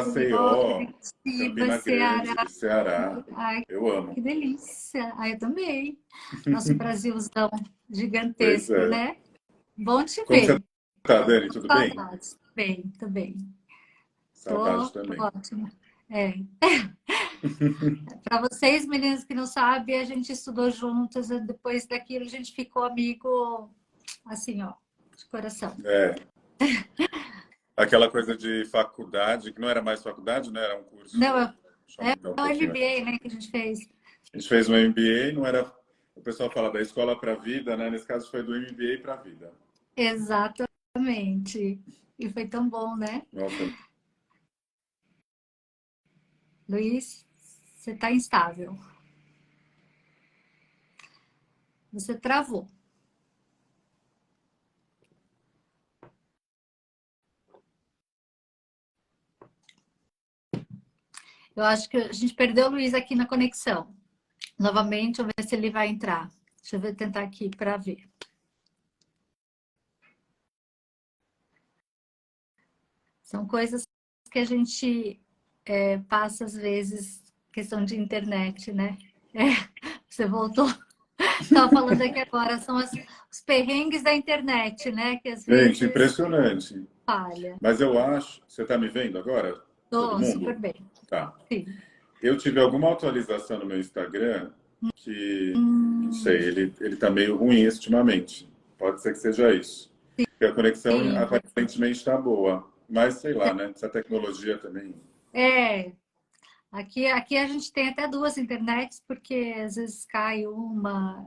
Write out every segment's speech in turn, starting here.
Ó, Maceió, Curitiba, Campina Grande, Ceará. Ceará. Ai, Eu que amo. delícia. Ai, eu também. Nosso Brasilzão Pois gigantesco, é. né? Bom te Como você ver. tá, Dani? Tudo bem? Saudades. Bem, tô bem. Saudade Tô também. ótima. É. Para vocês, meninas que não sabem, a gente estudou juntas, e depois daquilo a gente ficou amigo, assim, ó, de coração. É, aquela coisa de faculdade, que não era mais faculdade, né? Era um Não, curso. Deixa eu é aumentar um o pouquinho aqui. MBA, né, que a gente fez. A gente fez um MBA, não era. O pessoal fala da escola para a vida, né? Nesse caso foi do MBA para a vida. Exatamente. E foi tão bom, né? Nossa, Luiz, você está instável. Você travou. Eu acho que a gente perdeu o Luiz aqui na conexão. Novamente, vamos ver se ele vai entrar. Deixa eu tentar aqui para ver. São coisas que a gente passa às vezes, questão de internet, né? É, você voltou. Estava falando aqui agora, são os perrengues da internet, né? Que às gente, vezes impressionante. falha. Mas eu acho. Você está me vendo agora? Todo Tô super mundo? bem. Tá. Sim. Eu tive alguma atualização no meu Instagram que, não sei, ele tá meio ruim ultimamente. Pode ser que seja isso. Porque a conexão Sim, pode ser. aparentemente está boa. Mas sei lá, né? Essa tecnologia também. É, aqui a gente tem até duas internets, porque às vezes cai uma.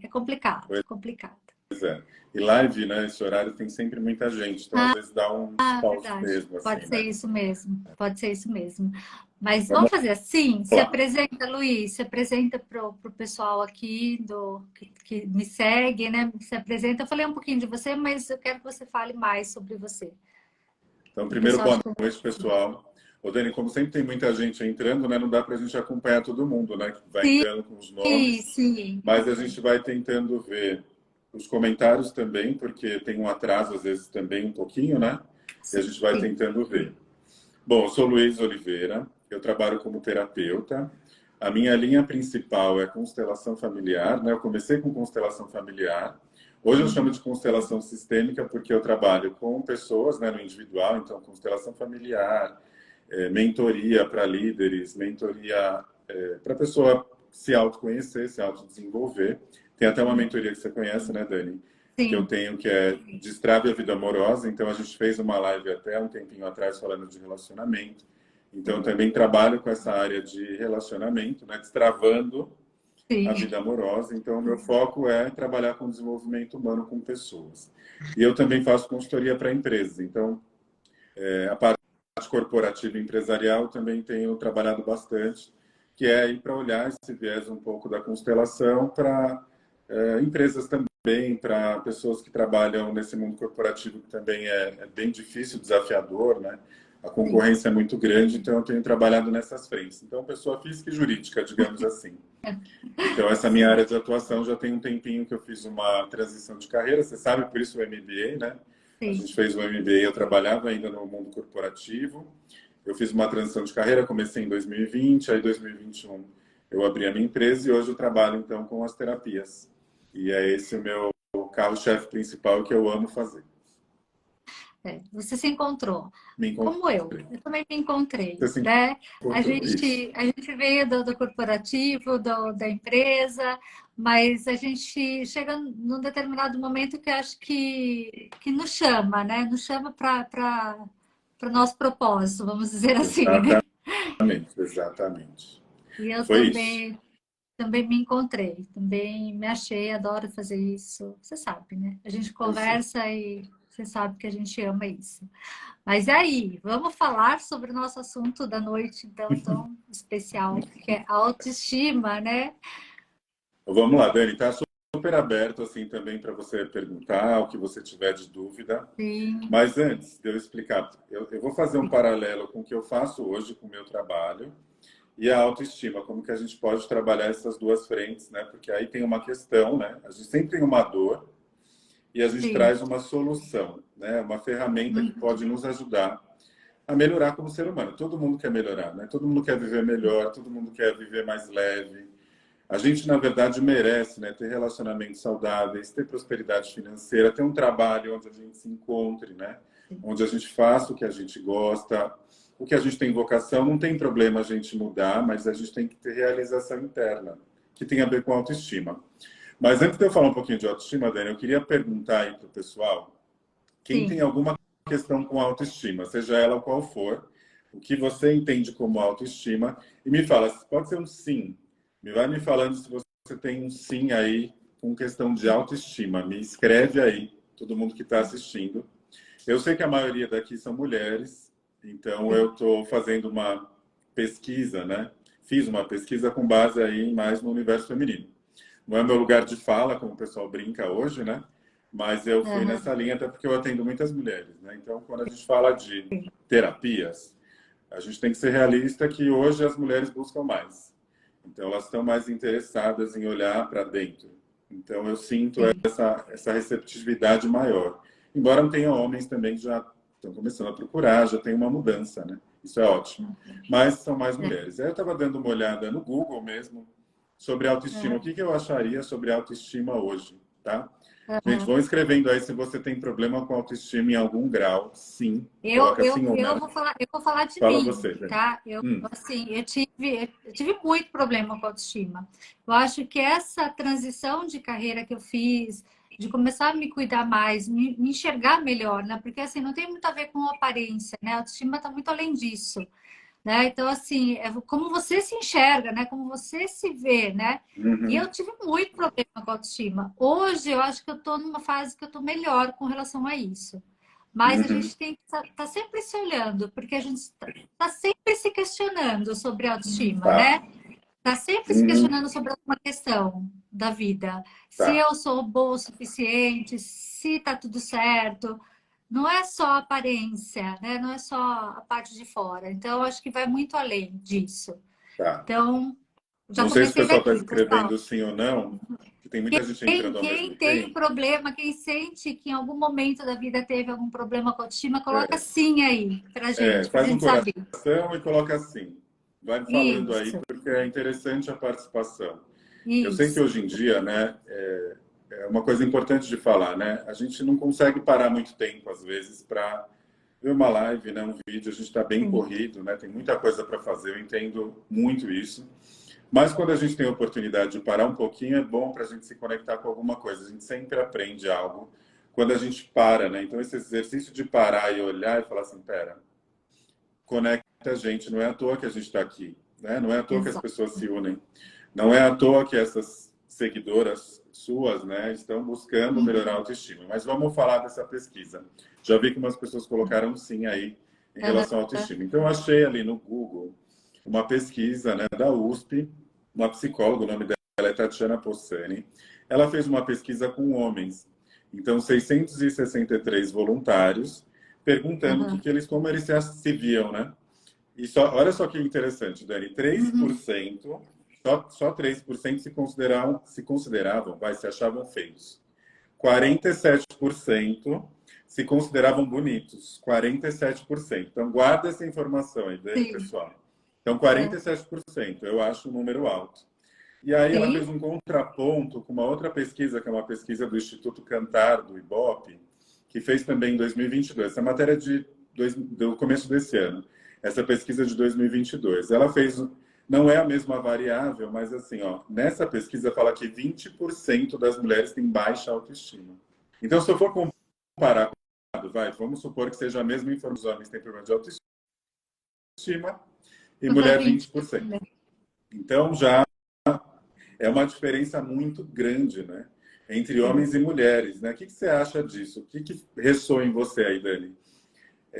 É complicado, complicado. Pois é. E live, né? Esse horário tem sempre muita gente. Então, às vezes, dá uns Ah, paus verdade. mesmo, Pode assim, ser né? isso mesmo. Pode ser isso mesmo. Mas vamos Vamos fazer assim? Se lá. apresenta, Luiz, se apresenta para o pessoal aqui que me segue, né? Se apresenta. Eu falei um pouquinho de você, mas eu quero que você fale mais sobre você. Então, Para o primeiro, pessoal boa te noite, conhecer. pessoal. Ô, Dani, como sempre tem muita gente entrando, né? Não dá para a gente acompanhar todo mundo, né? Que vai entrando com os Sim, nomes. sim, Mas a gente vai tentando ver os comentários também, porque tem um atraso, às vezes, também um pouquinho, né? E a gente vai sim. tentando ver. Bom, eu sou Luiz Oliveira, eu trabalho como terapeuta. A minha linha principal é constelação familiar, né? Eu comecei com constelação familiar. Hoje eu chamo de constelação sistêmica porque eu trabalho com pessoas, né, no individual, então constelação familiar, mentoria para líderes, mentoria para a pessoa se autoconhecer, se autodesenvolver. Tem até uma mentoria que você conhece, né, Dani? Que eu Sim, tenho, que é Destrave a Vida Amorosa. Então, a gente fez uma live até um tempinho atrás falando de relacionamento. Então, eu também trabalho com essa área de relacionamento, né, destravando a sim. vida amorosa. Então, o meu foco é trabalhar com desenvolvimento humano com pessoas. E eu também faço consultoria para empresas. Então, a parte corporativa e empresarial também tenho trabalhado bastante, que é ir para olhar esse viés um pouco da constelação para empresas também, para pessoas que trabalham nesse mundo corporativo que também é bem difícil, desafiador, né? A Sim. concorrência é muito grande, então eu tenho trabalhado nessas frentes. Então, pessoa física e jurídica, digamos assim. Então, essa minha área de atuação já tem um tempinho que eu fiz uma transição de carreira, você sabe, por isso o MBA, né? A Sim. gente fez o MBA, eu trabalhava ainda no mundo corporativo. Eu fiz uma transição de carreira, comecei em 2020, aí em 2021 eu abri a minha empresa e hoje eu trabalho então com as terapias. E é esse o meu carro-chefe principal que eu amo fazer. Você se encontrou. Me Como encontrei. eu também me encontrei, Você se né? encontrou, isso. A gente veio do corporativo, da empresa, mas a gente chega num determinado momento que acho que nos chama, né? Nos chama para o nosso propósito, vamos dizer assim, né? Exatamente, exatamente. E eu Foi isso. também me encontrei, também me achei, adoro fazer isso. Você sabe, né? A gente Eu sei. conversa e você sabe que a gente ama isso. Mas e aí, vamos falar sobre o nosso assunto da noite, então, tão especial, que é a autoestima, né? Vamos lá, Dani, tá super aberto assim também para você perguntar o que você tiver de dúvida. Sim, Mas antes de eu explicar, eu vou fazer um paralelo com o que eu faço hoje com o meu trabalho e a autoestima, como que a gente pode trabalhar essas duas frentes, né? Porque aí tem uma questão, né? A gente sempre tem uma dor e a gente sim. traz uma solução, né? Uma ferramenta que Uhum. pode nos ajudar a melhorar como ser humano. Todo mundo quer melhorar, né? Todo mundo quer viver melhor, todo mundo quer viver mais leve. A gente, na verdade, merece, né, ter relacionamentos saudáveis, ter prosperidade financeira, ter um trabalho onde a gente se encontre, né? Onde a gente faça o que a gente gosta, o que a gente tem vocação. Não tem problema a gente mudar, mas a gente tem que ter realização interna, que tem a ver com autoestima. Mas antes de eu falar um pouquinho de autoestima, Dani, eu queria perguntar aí para o pessoal, quem tem Sim. alguma questão com autoestima, seja ela qual for, o que você entende como autoestima, e me fala, pode ser um sim. Me vai me falando se você tem um sim aí com questão de autoestima. Me escreve aí, todo mundo que está assistindo. Eu sei que a maioria daqui são mulheres, então eu estou fazendo uma pesquisa, né? Fiz uma pesquisa com base aí mais no universo feminino. Não é meu lugar de fala, como o pessoal brinca hoje, né? Mas eu fui Aham. nessa linha até porque eu atendo muitas mulheres, né? Então, quando a gente fala de terapias, a gente tem que ser realista que hoje as mulheres buscam mais. Então, elas estão mais interessadas em olhar para dentro. Então, eu sinto Sim. essa receptividade maior. Embora não tenha homens também que já estão começando a procurar, já tem uma mudança, né? Isso é ótimo. Mas são mais É. mulheres. Aí eu estava dando uma olhada no Google mesmo sobre autoestima. O Aham. que que eu acharia sobre autoestima hoje, tá? Gente, Aham. vão escrevendo aí se você tem problema com autoestima em algum grau. Sim. Eu, Coloca eu, sim ou não. eu vou falar de Fala mim, você, Dani. tá? Eu, Hum, assim, eu tive muito problema com autoestima. Eu acho que essa transição de carreira que eu fiz, de começar a me cuidar mais, me enxergar melhor, né? Porque, assim, não tem muito a ver com aparência, né? A autoestima está muito além disso, né? Então, assim, é como você se enxerga, né? Como você se vê, né? E uhum, eu tive muito problema com a autoestima. Hoje, eu acho que eu estou numa fase que eu estou melhor com relação a isso. Mas a uhum, gente tem que estar sempre se olhando, porque a gente está sempre se questionando sobre a autoestima, tá. né? Está sempre se Uhum, questionando sobre alguma questão da vida. Se tá. eu sou boa o suficiente, se está tudo certo. Não é só a aparência, né? Não é só a parte de fora. Então, eu acho que vai muito além disso. Tá. Então, já Não sei se o comecei pessoal está daqui, pessoal. escrevendo sim ou não, que tem muita gente entrando ao Quem mesmo tem tempo. problema, quem sente que em algum momento da vida teve algum problema com a autoestima, coloca É, sim aí pra gente faz um saber. coração e coloca assim. Vai falando aí, Isso, porque é interessante a participação. Eu sei que isso. hoje em dia, né, é uma coisa importante de falar, né? A gente não consegue parar muito tempo, às vezes, para ver uma live, né, um vídeo. A gente está bem Sim, corrido, né? Tem muita coisa para fazer. Eu entendo muito isso. Mas quando a gente tem a oportunidade de parar um pouquinho, é bom para a gente se conectar com alguma coisa. A gente sempre aprende algo quando a gente para, né? Então, esse exercício de parar e olhar e falar assim, pera, conecta a gente. Não é à toa que a gente está aqui, né? Não é à toa que as exato. pessoas se unem. Não é à toa que essas seguidoras suas, né, estão buscando melhorar a Uhum. autoestima. Mas vamos falar dessa pesquisa. Já vi que umas pessoas colocaram sim aí em Aham. relação à autoestima. Então, eu achei ali no Google uma pesquisa, né, da USP, uma psicóloga, o nome dela é Tatiana Possani. Ela fez uma pesquisa com homens. Então, 663 voluntários, perguntando Aham. como eles se viam, né? E só, olha só que interessante, Dani, Uhum. 3%, só 3% se consideravam, se achavam feios. 47% se consideravam bonitos. 47%. Então, guarda essa informação aí, Dani, Sim. pessoal. Então, É. 47%, eu acho um número alto. E aí ela Sim. fez um contraponto com uma outra pesquisa, que é uma pesquisa do Instituto Cantar, do Ibope, que fez também em 2022. Essa matéria é do começo desse ano. Essa pesquisa é de 2022. Ela fez, não é a mesma variável, mas assim, ó, nessa pesquisa fala que 20% das mulheres têm baixa autoestima. Então, se eu for comparar, vamos supor que seja a mesma informação, os homens têm problema de autoestima e Super mulher 20. 20%. Então, já é uma diferença muito grande, né? Entre Sim. homens e mulheres, né? O que você acha disso? O que ressoa em você aí, Dani?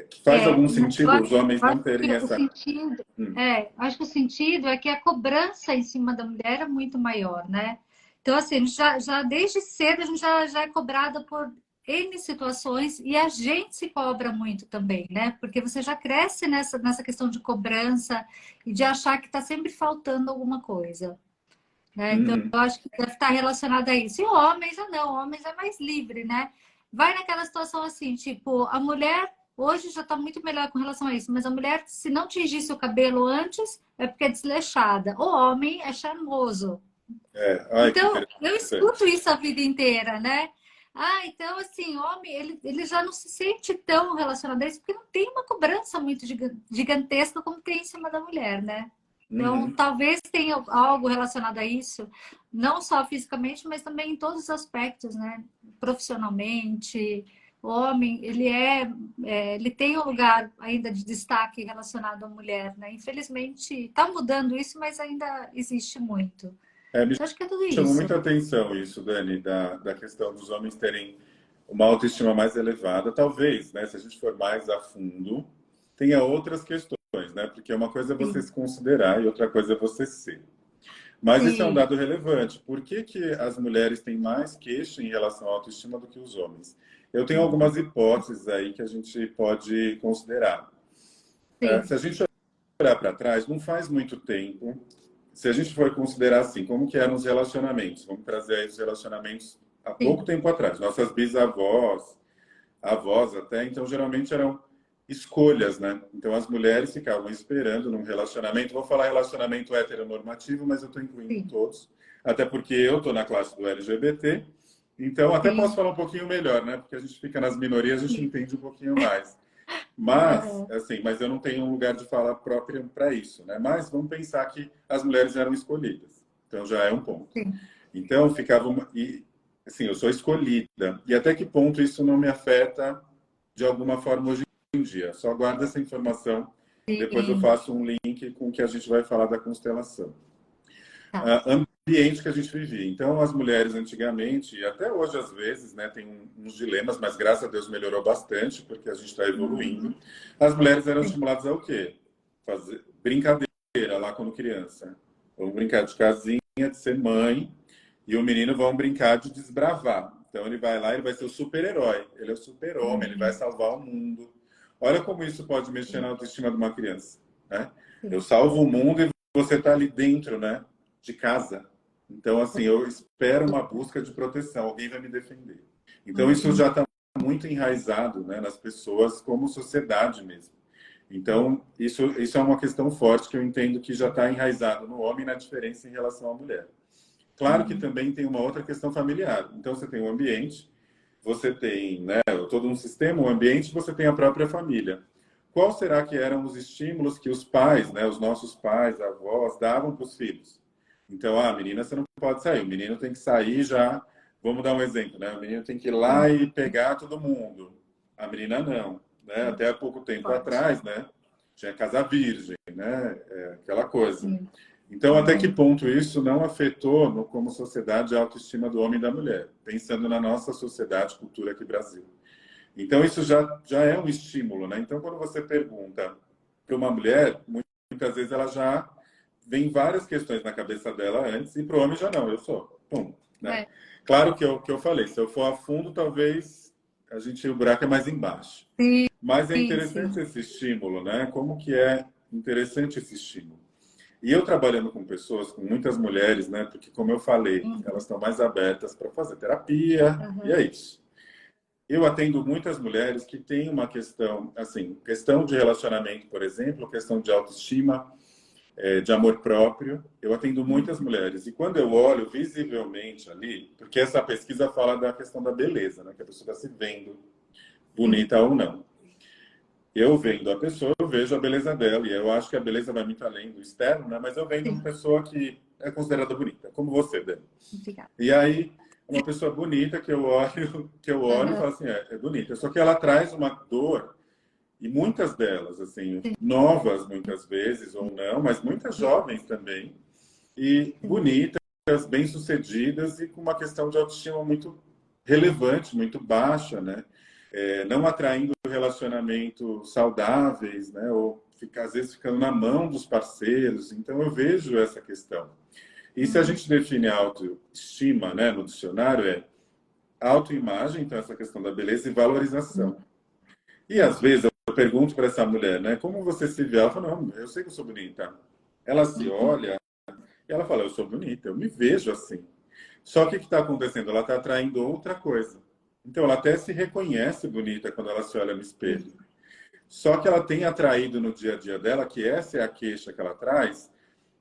Que faz É, algum eu sentido acho os homens eu não acho terem que o essa... sentido Hum, acho que o sentido é que a cobrança em cima da mulher é muito maior, né? Então, assim, a gente já desde cedo a gente já é cobrada por N situações e a gente se cobra muito também, né? Porque você já cresce nessa questão de cobrança e de achar que está sempre faltando alguma coisa, né? Então, uhum, eu acho que deve estar relacionado a isso. E homens, não, homens é mais livre, né? Vai naquela situação assim, tipo, a mulher. hoje já está muito melhor com relação a isso, mas a mulher, se não tingisse o cabelo antes, é porque é desleixada. O homem é charmoso. Ai, que Então, eu escuto interessante. isso a vida inteira, né? Ah, então, assim, homem, ele já não se sente tão relacionado a isso, porque não tem uma cobrança muito gigantesca como tem em cima da mulher, né? Então, Uhum. talvez tenha algo relacionado a isso, não só fisicamente, mas também em todos os aspectos, né? Profissionalmente, o homem, ele tem um lugar ainda de destaque relacionado à mulher, né? Infelizmente, está mudando isso, mas ainda existe muito. Me Eu acho que é tudo chamou isso. muita atenção isso, Dani, da questão dos homens terem uma autoestima mais elevada. Talvez, né, se a gente for mais a fundo, tenha outras questões, né? Porque uma coisa é você Sim, se considerar e outra coisa é você ser. Mas isso é um sim, dado relevante. Por que que as mulheres têm mais queixa em relação à autoestima do que os homens? Eu tenho algumas hipóteses aí que a gente pode considerar. sim, Se a gente olhar para trás, não faz muito tempo, se a gente for considerar assim, como que eram os relacionamentos, vamos trazer aí os relacionamentos há pouco sim, tempo atrás, nossas bisavós, avós até, então geralmente eram escolhas, né? Então as mulheres ficavam esperando num relacionamento, vou falar relacionamento heteronormativo, mas eu estou incluindo sim, todos, até porque eu estou na classe do LGBT, então até posso sim. falar um pouquinho melhor, né? Porque a gente fica nas minorias, a gente Sim. entende um pouquinho mais. Mas, Aham, assim, mas eu não tenho um lugar de fala próprio para isso, né? Mas vamos pensar que as mulheres eram escolhidas. Então já é um ponto. sim, Então ficava e assim, eu sou escolhida. E até que ponto isso não me afeta de alguma forma hoje em dia? Só guarda essa informação, depois eu sim. faço um link com o que a gente vai falar da constelação. Tá. Ambiente que a gente vivia. Então, as mulheres antigamente, e até hoje às vezes, né, tem uns dilemas, mas graças a Deus melhorou bastante, porque a gente está evoluindo. Uhum, As mulheres eram sim. estimuladas ao quê? Fazer brincadeira lá quando criança. Vamos brincar de casinha, de ser mãe, e o menino vão brincar de desbravar. Então, ele vai lá, ele vai ser o super-herói. Ele é o super-homem, ele vai Uhum, salvar o mundo. Olha como isso pode mexer na sim, autoestima de uma criança, né? Eu sim. salvo o mundo e você está ali dentro, né? De casa. Então, assim, eu espero uma busca de proteção, alguém vai me defender. Então, isso Uhum, já está muito enraizado, né, nas pessoas como sociedade mesmo. Então, isso é uma questão forte que eu entendo que já está enraizado no homem na diferença em relação à mulher. Claro que uhum, também tem uma outra questão familiar. Então, você tem o ambiente, você tem, né, todo um sistema, um ambiente, você tem a própria família. Qual será que eram os estímulos que os pais, né, os nossos pais, avós, davam para os filhos? Então, a menina você não pode sair, o menino tem que sair já. Vamos dar um exemplo, né? O menino tem que ir lá sim. e pegar todo mundo. A menina não, né? Até há pouco tempo Pode. atrás, né? Tinha casa virgem, né? Aquela coisa. Sim. Então, até que Uhum, ponto isso não afetou, como sociedade, a autoestima do homem e da mulher? Pensando na nossa sociedade, cultura aqui no Brasil. Então, isso já é um estímulo, né? Então, quando você pergunta para uma mulher, muitas vezes ela já vem várias questões na cabeça dela antes, e para o homem já não, eu sou. Pum, né? é. Claro que eu falei, se eu for a fundo, talvez o buraco é mais embaixo. Sim, Mas é sim, interessante sim. esse estímulo, né? Como que é interessante esse estímulo. E eu trabalhando com pessoas, com muitas mulheres, né? Porque, como eu falei, elas Uhum, estão mais abertas para fazer terapia, e é aham, isso. Eu atendo muitas mulheres que têm uma questão, assim, questão de relacionamento, por exemplo, questão de autoestima, de amor próprio. Eu atendo muitas uhum, mulheres. E quando eu olho visivelmente ali, porque essa pesquisa fala da questão da beleza, né? Que a pessoa está se vendo sim. bonita ou não. Eu vendo a pessoa, eu vejo a beleza dela. E eu acho que a beleza vai muito além do externo, né? Mas eu vendo uma Sim. pessoa que é considerada bonita, como você, Dani. Obrigada. E aí, uma pessoa bonita que eu olho, que eu olho e Aham, falo assim, é bonita. Só que ela traz uma dor, e muitas delas, assim, sim, novas muitas vezes, ou não, mas muitas jovens também, e sim. bonitas, bem-sucedidas e com uma questão de autoestima muito relevante, muito baixa, né? Não atraindo relacionamentos saudáveis, né? Ou ficar, às vezes ficando na mão dos parceiros. Então eu vejo essa questão. E se a Uhum, gente define autoestima, né, no dicionário, é autoimagem, então essa questão da beleza e uhum, valorização. E às vezes eu pergunto para essa mulher, né, como você se vê? Ela fala, não, eu sei que eu sou bonita. Ela se uhum, olha e ela fala, eu sou bonita, eu me vejo assim. Só que o que está acontecendo? Ela está atraindo outra coisa. Então ela até se reconhece bonita quando ela se olha no espelho. Só que ela tem atraído no dia a dia dela, que essa é a queixa que ela traz,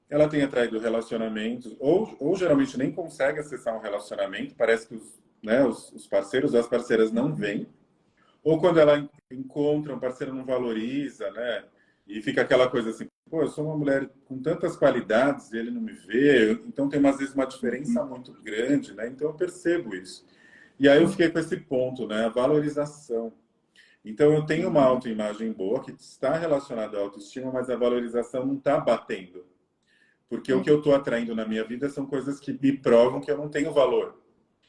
ela tem atraído relacionamentos, ou geralmente nem consegue acessar um relacionamento, parece que os parceiros ou as parceiras não vêm, ou quando ela encontra um parceiro não valoriza, né? E fica aquela coisa assim, pô, eu sou uma mulher com tantas qualidades e ele não me vê, então tem às vezes uma diferença muito grande, né? Então eu percebo isso. E aí eu fiquei com esse ponto, né? A valorização. Então eu tenho uma autoimagem boa que está relacionada à autoestima, mas a valorização não está batendo. Porque o que eu estou atraindo na minha vida são coisas que me provam que eu não tenho valor.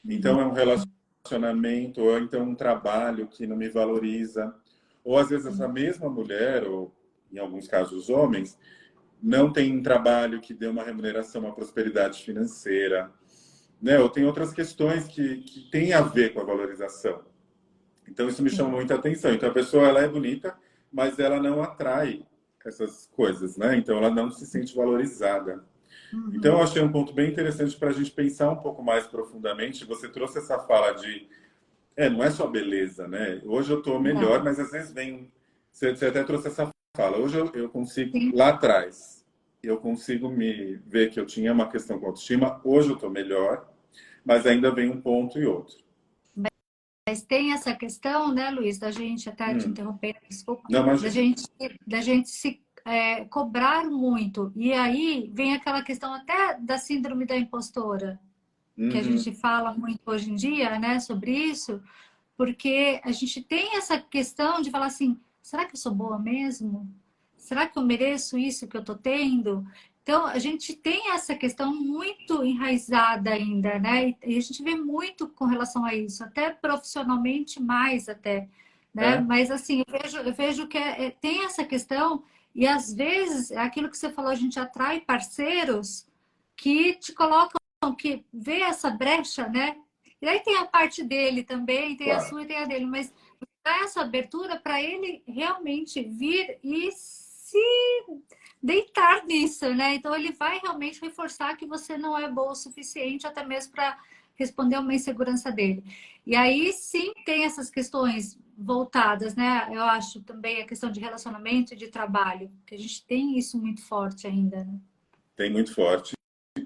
Então é um relacionamento, ou então um trabalho que não me valoriza. Ou às vezes essa mesma mulher, ou em alguns casos homens, não tem um trabalho que dê uma remuneração, uma prosperidade financeira. Né? Ou tem outras questões que têm a ver com a valorização. Então isso me chama muita atenção. Então a pessoa ela é bonita, mas ela não atrai essas coisas, né? Então ela não se sente valorizada. Então eu achei um ponto bem interessante para a gente pensar um pouco mais profundamente. Você trouxe essa fala de, não é só beleza, né? Hoje eu estou melhor, mas às vezes vem, você até trouxe essa fala. Hoje eu consigo, Sim. lá atrás, eu consigo me ver que eu tinha uma questão com autoestima. Hoje eu estou melhor, mas ainda vem um ponto e outro. Mas tem essa questão, né, Luiz, da gente, até te interromper, desculpa, Não, mas da gente se cobrar muito. E aí vem aquela questão até da síndrome da impostora, que a gente fala muito hoje em dia, né, sobre isso, porque a gente tem essa questão de falar assim, será que eu sou boa mesmo? Será que eu mereço isso que eu estou tendo? Então, a gente tem essa questão muito enraizada ainda, né? E a gente vê muito com relação a isso, até profissionalmente mais até, né? Mas assim, eu vejo que tem essa questão e às vezes, é aquilo que você falou, a gente atrai parceiros que te colocam, que vê essa brecha, né? E aí tem a parte dele também, tem a claro. sua e tem a dele, mas dá essa abertura para ele realmente vir e se deitar nisso, né? Então ele vai realmente reforçar que você não é boa o suficiente, até mesmo para responder a uma insegurança dele. E aí sim tem essas questões voltadas, né? Eu acho também a questão de relacionamento e de trabalho, que a gente tem isso muito forte ainda, né? Tem muito forte.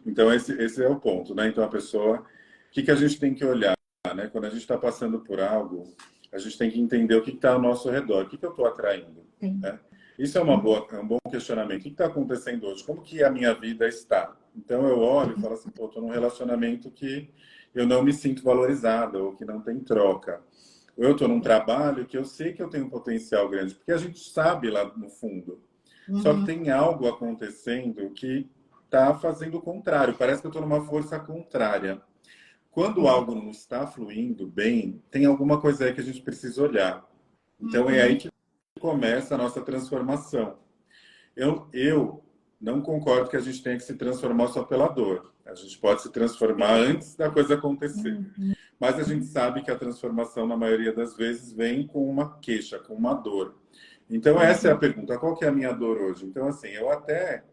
Então esse é o ponto, né? Então a pessoa, o que a gente tem que olhar, né? Quando a gente está passando por algo, a gente tem que entender o que está ao nosso redor, o que eu estou atraindo, né? Isso é um bom questionamento. O que está acontecendo hoje? Como que a minha vida está? Então eu olho e falo assim, pô, estou num relacionamento que eu não me sinto valorizada ou que não tem troca. Ou eu estou num trabalho que eu sei que eu tenho um potencial grande, porque a gente sabe lá no fundo. Só que tem algo acontecendo que está fazendo o contrário. Parece que eu estou numa força contrária. Quando algo não está fluindo bem, tem alguma coisa aí que a gente precisa olhar. Então é aí que começa a nossa transformação. Eu não concordo que a gente tenha que se transformar só pela dor. A gente pode se transformar antes da coisa acontecer. Mas a gente sabe que a transformação, na maioria das vezes, vem com uma queixa, com uma dor. Então essa é a pergunta. Qual que é a minha dor hoje? Então, assim, eu até...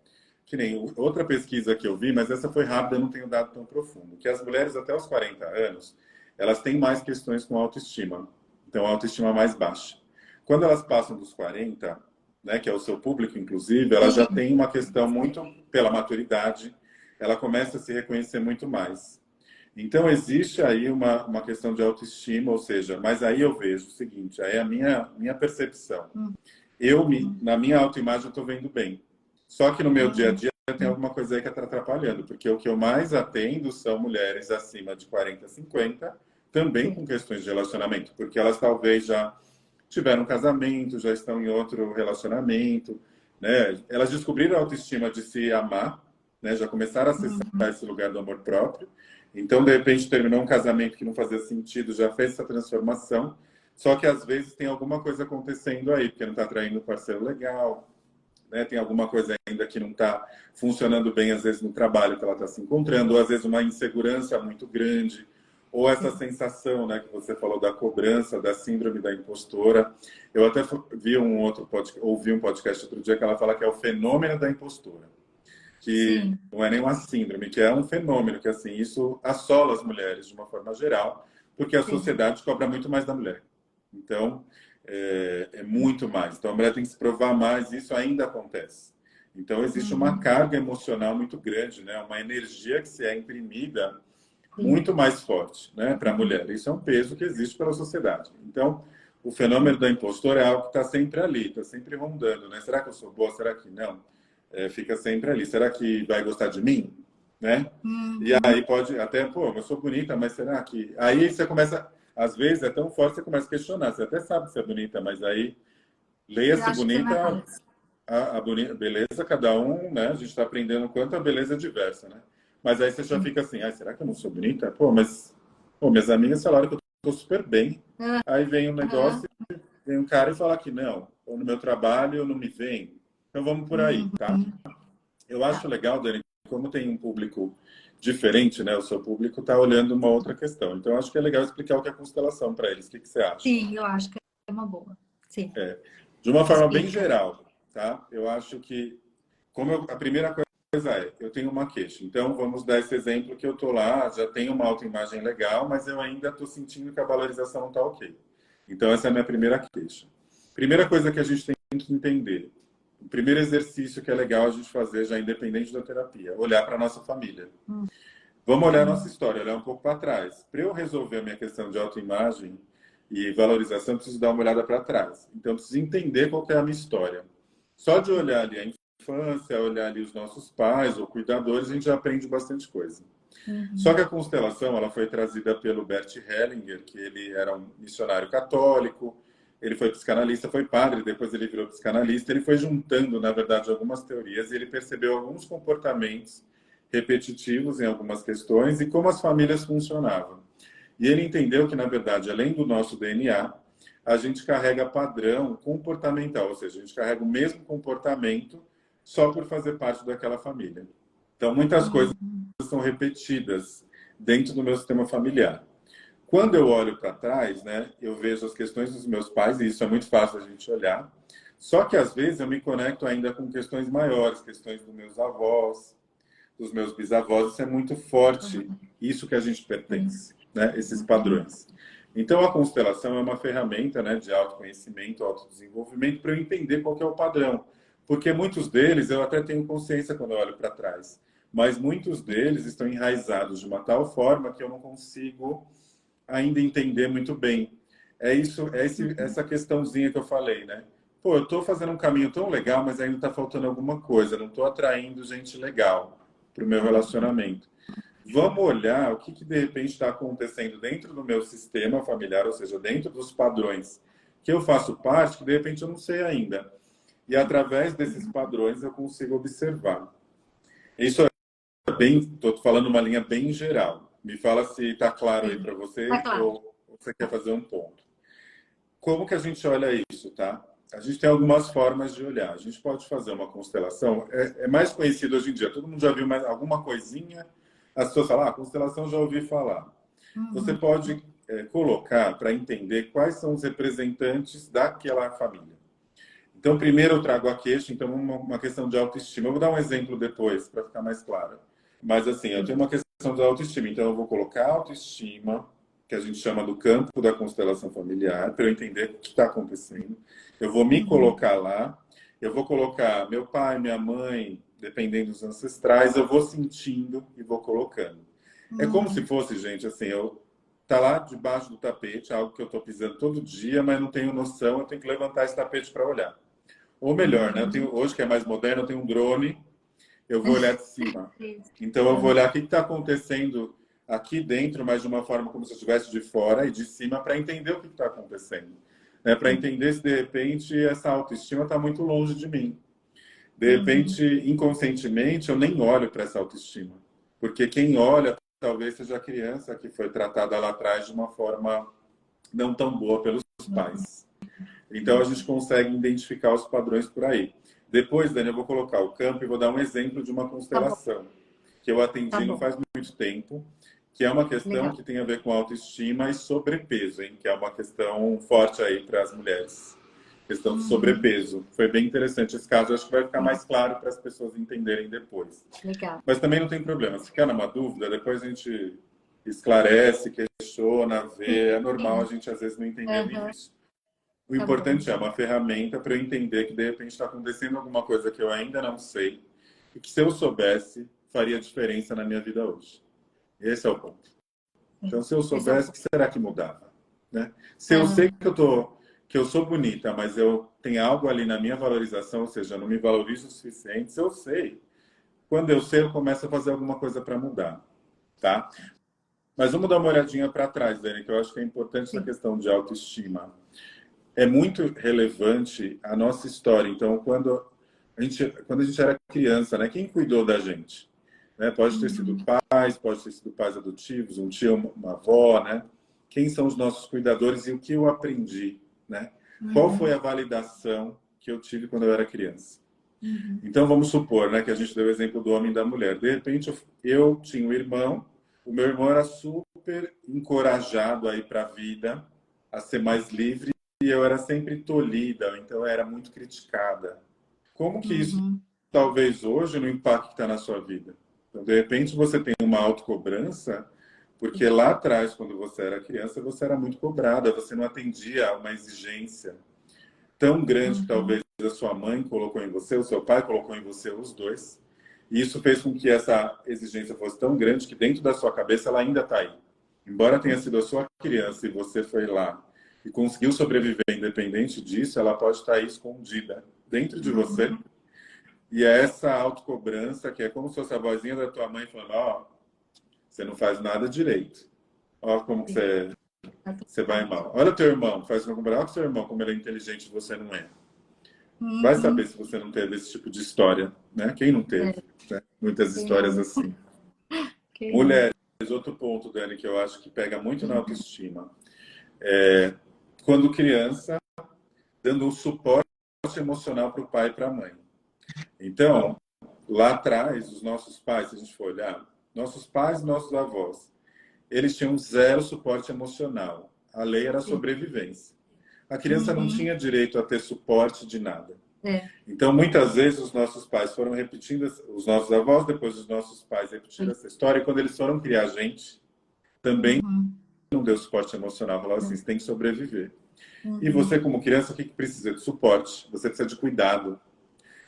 Que nem outra pesquisa que eu vi, mas essa foi rápida, eu não tenho dado tão profundo, que as mulheres até os 40 anos, elas têm mais questões com autoestima. Então, a autoestima mais baixa. Quando elas passam dos 40, né, que é o seu público, inclusive, ela já tem uma questão muito pela maturidade, ela começa a se reconhecer muito mais. Então, existe aí uma questão de autoestima, ou seja, mas aí eu vejo o seguinte, aí é a minha percepção. Na minha autoimagem, eu estou vendo bem. Só que no meu dia a dia tem alguma coisa aí que está atrapalhando, porque o que eu mais atendo são mulheres acima de 40, 50, também com questões de relacionamento, porque elas talvez já tiveram um casamento, já estão em outro relacionamento, né? Elas descobriram a autoestima de se amar, né? Já começaram a acessar esse lugar do amor próprio. Então, de repente, terminou um casamento que não fazia sentido, já fez essa transformação. Só que às vezes tem alguma coisa acontecendo aí, porque não está atraindo um parceiro legal, né? Tem alguma coisa ainda que não está funcionando bem, às vezes no trabalho que ela está se encontrando, ou às vezes uma insegurança muito grande, ou essa sensação, né, que você falou da cobrança, da síndrome da impostora. Eu até vi ouvi um podcast outro dia que ela fala que é o fenômeno da impostora, que não é nem uma síndrome, que é um fenômeno, que assim, isso assola as mulheres de uma forma geral, porque a sociedade cobra muito mais da mulher. Então, é muito mais. Então a mulher tem que se provar mais, e isso ainda acontece. Então existe uma carga emocional muito grande, né? Uma energia que se é imprimida muito mais forte, né, para a mulher. Isso é um peso que existe pela sociedade. Então, o fenômeno da impostora é algo que está sempre ali, está sempre rondando, né? Será que eu sou boa? Será que não? Fica sempre ali. Será que vai gostar de mim? Né? E aí pode até, pô, eu sou bonita, mas será que... Aí você começa, às vezes é tão forte, você começa a questionar. Você até sabe se é bonita, mas aí Eu leia-se acho que é bonita, mais. a beleza, cada um, né? A gente está aprendendo o quanto a beleza é diversa, né? Mas aí você já fica assim, ah, será que eu não sou bonita? Pô, mas minhas amigas falaram que eu tô super bem. Aí vem um Aham. negócio, vem um cara e fala que não. Ou no meu trabalho eu não me vem. Então vamos por aí, tá? Eu acho Tá. legal, Dani, como tem um público diferente, né? O seu público está olhando uma outra questão. Então acho que é legal explicar o que é constelação para eles. O que que você acha? Sim, eu acho que é uma boa. Sim, De uma forma bem explica. geral, tá? Eu acho que a primeira coisa é, eu tenho uma queixa. Então, vamos dar esse exemplo que eu tô lá, já tenho uma autoimagem legal, mas eu ainda estou sentindo que a valorização não está ok. Então, essa é a minha primeira queixa. Primeira coisa que a gente tem que entender. O primeiro exercício que é legal a gente fazer, já independente da terapia, olhar para a nossa família. Vamos olhar a nossa história, olhar um pouco para trás. Para eu resolver a minha questão de autoimagem e valorização, eu preciso dar uma olhada para trás. Então, eu preciso entender qual que é a minha história. Só de olhar ali a infância, olhar ali os nossos pais ou cuidadores, a gente já aprende bastante coisa. Só que a constelação ela foi trazida pelo Bert Hellinger, que ele era um missionário católico, ele foi psicanalista, foi padre, depois ele virou psicanalista, ele foi juntando, na verdade, algumas teorias e ele percebeu alguns comportamentos repetitivos em algumas questões e como as famílias funcionavam. E ele entendeu que, na verdade, além do nosso DNA, a gente carrega padrão comportamental, ou seja, a gente carrega o mesmo comportamento só por fazer parte daquela família. Então, muitas coisas são repetidas dentro do meu sistema familiar. Quando eu olho para trás, né, eu vejo as questões dos meus pais, e isso é muito fácil a gente olhar. Só que, às vezes, eu me conecto ainda com questões maiores, questões dos meus avós, dos meus bisavós. Isso é muito forte, isso que a gente pertence, né, esses padrões. Então, a constelação é uma ferramenta, né, de autoconhecimento, autodesenvolvimento, para eu entender qual que é o padrão. Porque muitos deles eu até tenho consciência quando eu olho para trás, mas muitos deles estão enraizados de uma tal forma que eu não consigo ainda entender muito bem. É isso, essa questãozinha que eu falei, né? Pô, eu estou fazendo um caminho tão legal, mas ainda está faltando alguma coisa. Não estou atraindo gente legal para o meu relacionamento. Vamos olhar o que de repente está acontecendo dentro do meu sistema familiar, ou seja, dentro dos padrões que eu faço parte, que de repente eu não sei ainda. E através desses padrões eu consigo observar. Isso é bem, estou falando uma linha bem geral. Me fala se está claro aí Sim, para tá você claro. ou você quer fazer um ponto. Como que a gente olha isso, tá? A gente tem algumas formas de olhar. A gente pode fazer uma constelação. É mais conhecido hoje em dia. Todo mundo já viu mais alguma coisinha. As pessoas falam, constelação já ouvi falar. Você pode colocar para entender quais são os representantes daquela família. Então, primeiro eu trago a queixa, então uma questão de autoestima. Eu vou dar um exemplo depois, para ficar mais claro. Mas, assim, eu tenho uma questão de autoestima. Então, eu vou colocar a autoestima, que a gente chama do campo da constelação familiar, para eu entender o que está acontecendo. Eu vou me colocar lá, eu vou colocar meu pai, minha mãe, dependendo dos ancestrais, eu vou sentindo e vou colocando. É como se fosse, gente, assim, eu tá lá debaixo do tapete, algo que eu estou pisando todo dia, mas não tenho noção, eu tenho que levantar esse tapete para olhar. Ou melhor, né? Hoje que é mais moderno, eu tenho um drone, eu vou olhar de cima. Isso. Então eu vou olhar o que está acontecendo aqui dentro, mas de uma forma como se eu estivesse de fora e de cima, para entender o que está acontecendo. Né? Para entender se de repente essa autoestima está muito longe de mim. De repente, inconscientemente, eu nem olho para essa autoestima. Porque quem olha talvez seja a criança que foi tratada lá atrás de uma forma não tão boa pelos pais. Então a gente consegue identificar os padrões por aí. Depois, Dani, eu vou colocar o campo e vou dar um exemplo de uma Tá bom, constelação que eu tá atendi não bom. faz muito tempo, que é uma questão Legal. que tem a ver com autoestima e sobrepeso, hein? Que é uma questão forte aí para as mulheres. Questão de sobrepeso. Foi bem interessante esse caso. Acho que vai ficar mais claro para as pessoas entenderem depois. Legal. Mas também não tem problema. Se ficar numa dúvida, depois a gente esclarece, questiona, vê. É normal a gente às vezes não entender no Aham. início. O Tá bom. importante é uma ferramenta para eu entender que, de repente, está acontecendo alguma coisa que eu ainda não sei e que, se eu soubesse, faria diferença na minha vida hoje. Esse é o ponto. Então, se eu Esse é o soubesse, o ponto. que será que mudava? Né? Se eu sei Aham. que eu sou bonita, mas eu tenho algo ali na minha valorização, ou seja, eu não me valorizo o suficiente, se eu sei, quando eu sei, eu começo a fazer alguma coisa para mudar. Tá? Mas vamos dar uma olhadinha para trás, Dani, que eu acho que é importante essa Sim. questão de autoestima. É muito relevante a nossa história. Então, quando a gente era criança, né, quem cuidou da gente? Né? Pode ter sido Uhum. pais, pode ter sido pais adotivos, um tio, uma avó, né? Quem são os nossos cuidadores e o que eu aprendi, né? Qual foi Uhum. a validação que eu tive quando eu era criança? Uhum. Então, vamos supor, né, que a gente deu o exemplo do homem e da mulher. De repente, eu tinha um irmão, o meu irmão era super encorajado a ir para a vida, a ser mais livre, e eu era sempre tolhida, então eu era muito criticada. Como que isso, Uhum. talvez hoje, não impacta na sua vida? Então, de repente, você tem uma autocobrança, porque lá atrás, quando você era criança, você era muito cobrada, você não atendia a uma exigência tão grande que Uhum. talvez a sua mãe colocou em você, o seu pai colocou em você, os dois. E isso fez com que essa exigência fosse tão grande que dentro da sua cabeça ela ainda está aí. Embora tenha sido a sua criança e você foi lá e conseguiu sobreviver independente disso, ela pode estar aí escondida dentro de você. Uhum. E é essa autocobrança que é como se fosse a vozinha da tua mãe falando, ó, oh, você não faz nada direito. Ó, como que Sim. você vai mal. Olha o teu irmão, faz uma comparação com o seu irmão, como ele é inteligente e você não é. Vai saber Uhum. se você não teve esse tipo de história, né? Quem não É, teve, né? Muitas quem histórias não? assim. Quem não? Mulheres, outro ponto, Dani, que eu acho que pega muito na Uhum. autoestima. Quando criança, dando um suporte emocional para o pai e para a mãe. Então, lá atrás, os nossos pais, se a gente for olhar, nossos pais e nossos avós, eles tinham zero suporte emocional. A lei era a Sim. sobrevivência. A criança não Uhum. tinha direito a ter suporte de nada. É. Então, muitas vezes, os nossos pais foram repetindo, os nossos avós, depois os nossos pais repetiram essa história, e quando eles foram criar a gente, também Uhum. não deu suporte emocional. Falaram assim, É. você tem que sobreviver. E você, Uhum. como criança, o que precisa? De suporte. Você precisa de cuidado.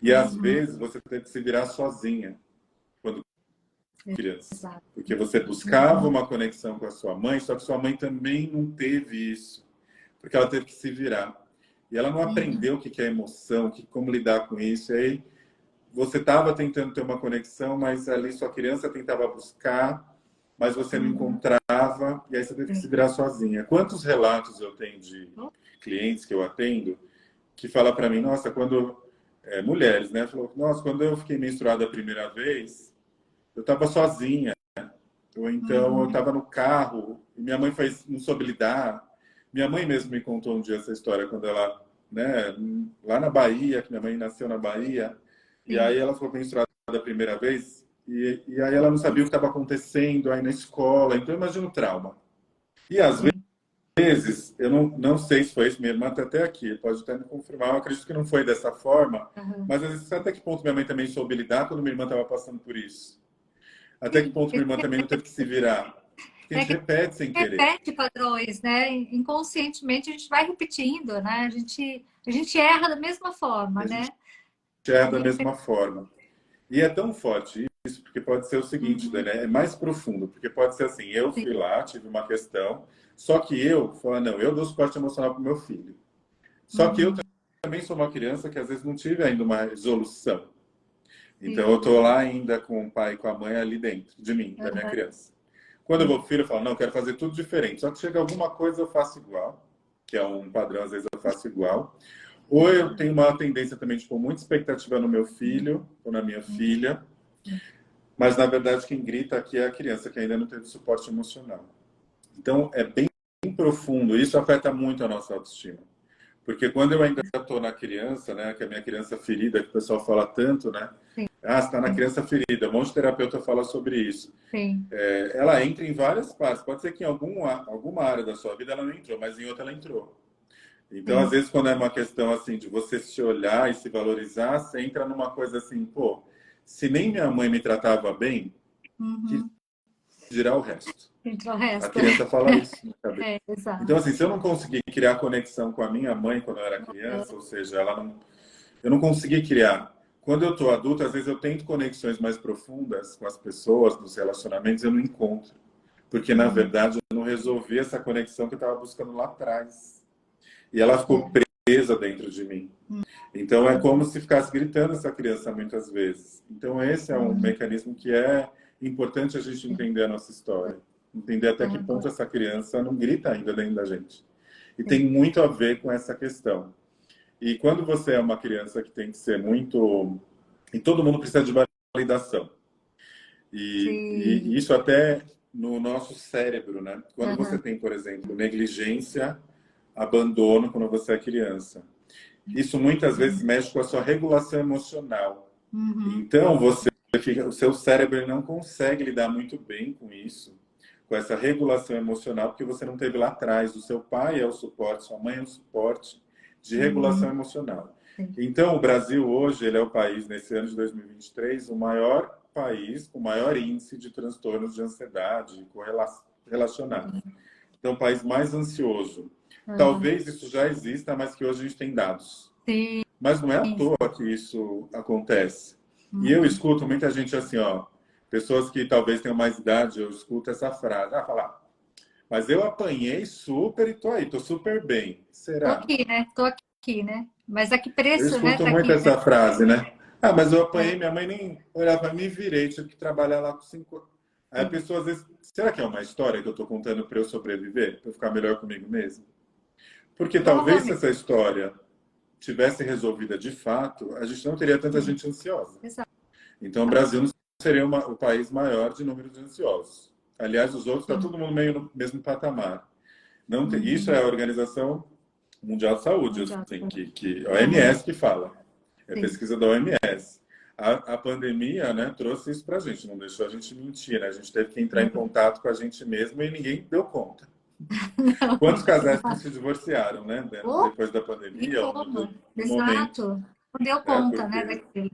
E, às Uhum. vezes, você tem que se virar sozinha quando criança. Exato. Porque você buscava Uhum. uma conexão com a sua mãe, só que sua mãe também não teve isso. Porque ela teve que se virar. E ela não Uhum. aprendeu o que é emoção, como lidar com isso. E aí, você estava tentando ter uma conexão, mas ali sua criança tentava buscar, mas você não Uhum. encontrava, e aí você teve que se Sim. virar sozinha. Quantos relatos eu tenho de clientes que eu atendo que fala para mim, nossa, quando mulheres, né, falou, nossa, quando eu fiquei menstruada a primeira vez, eu estava sozinha, ou então eu Uhum. estava no carro e minha mãe não soube lidar. Minha mãe mesmo me contou um dia essa história quando ela, né, lá na Bahia, que minha mãe nasceu na Bahia, e Sim. aí ela foi menstruada a primeira vez e aí ela não sabia o que estava acontecendo aí na escola. Então imagina o trauma. E às Sim. vezes, eu não sei se foi isso, minha irmã está até aqui, pode até me confirmar, eu acredito que não foi dessa forma, Uhum. mas às vezes até que ponto minha mãe também soube lidar quando minha irmã estava passando por isso? Até que Sim. ponto minha irmã também não teve que se virar? Porque a É gente que repete sem querer. repete padrões, né? Inconscientemente a gente vai repetindo, né? A gente erra da mesma E forma, a gente né? enxerga da De mesma repente. forma. E é tão forte isso, porque pode ser o seguinte, Uhum. né? É mais profundo, porque pode ser assim, eu Sim. fui lá, tive uma questão, só que eu falo, não, eu dou suporte emocional para o meu filho. Só que eu Uhum. também sou uma criança que às vezes não tive ainda uma resolução. Então eu Sim. estou lá ainda com o pai e com a mãe ali dentro de mim, da minha Uhum. criança. Quando eu vou Sim. pro filho, eu falo, não, eu quero fazer tudo diferente. Só que chega alguma coisa eu faço igual, que é um padrão, às vezes eu faço igual. Ou eu tenho uma tendência também de pôr muita expectativa no meu filho ou na minha filha, mas na verdade quem grita aqui é a criança que ainda não teve suporte emocional. Então é bem profundo, isso afeta muito a nossa autoestima. Porque quando eu ainda estou na criança, né, que é a minha criança ferida, que o pessoal fala tanto, né? Sim. Ah, você está na criança ferida. Um monte de terapeuta fala sobre isso. Sim. Ela entra em várias partes. Pode ser que em alguma área da sua vida ela não entrou, mas em outra ela entrou. Então, às Sim. vezes, quando é uma questão assim de você se olhar e se valorizar, você entra numa coisa assim, pô, se nem minha mãe me tratava bem, que Uhum. dirá o resto. Entra o A resto. criança fala isso na cabeça. Exato. Então, assim, se eu não conseguir criar conexão com a minha mãe quando eu era criança, ou seja, eu não consegui criar. Quando eu estou adulto, às vezes eu tento conexões mais profundas com as pessoas, nos relacionamentos, eu não encontro. Porque, na verdade, eu não resolvi essa conexão que eu estava buscando lá atrás. E ela ficou presa dentro de mim. Então, é como se ficasse gritando essa criança muitas vezes. Então, esse é um mecanismo que é importante a gente entender a nossa história. Entender até que ponto essa criança não grita ainda dentro da gente. E tem muito a ver com essa questão. E quando você é uma criança que tem que ser muito... E todo mundo precisa de validação. E isso até no nosso cérebro, né? Quando você tem, por exemplo, negligência, abandono quando você é criança. Isso muitas vezes mexe com a sua regulação emocional. Então, o seu cérebro ele não consegue lidar muito bem com isso, com essa regulação emocional, porque você não teve lá atrás. O seu pai é o suporte, sua mãe é o suporte de regulação emocional. Então, o Brasil hoje, ele é o país, nesse ano de 2023, o maior país com maior índice de transtornos de ansiedade relacionados. Então, o país mais ansioso. Talvez isso já exista, mas que hoje a gente tem dados. Mas não é à toa que isso acontece. E eu escuto muita gente assim, ó, pessoas que talvez tenham mais idade, eu escuto essa frase, falar, mas eu apanhei super e tô aí, tô super bem. Será? Tô aqui, né? Mas a que Eu preço, né? escuto Tá muito aqui, essa frase, né? Mas eu apanhei, minha mãe nem olhava, me virei, tive que trabalhar lá com 5 anos. Aí a pessoa às vezes, será que é uma história que eu tô contando para eu sobreviver? Para eu ficar melhor comigo mesmo? Porque talvez se essa história tivesse resolvida de fato, a gente não teria tanta gente ansiosa. Então o Brasil não seria o país maior de número de ansiosos. Aliás, os outros, está todo mundo meio no mesmo patamar. Não tem, isso é a Organização Mundial de Saúde, assim, que a OMS que fala. É pesquisa da OMS. A pandemia, né, trouxe isso para a gente, não deixou a gente mentir, né? A gente teve que entrar em contato com a gente mesmo e ninguém deu conta. Quantos casais que se divorciaram, né? Depois da pandemia, ou no momento. Não deu conta, né, daquilo.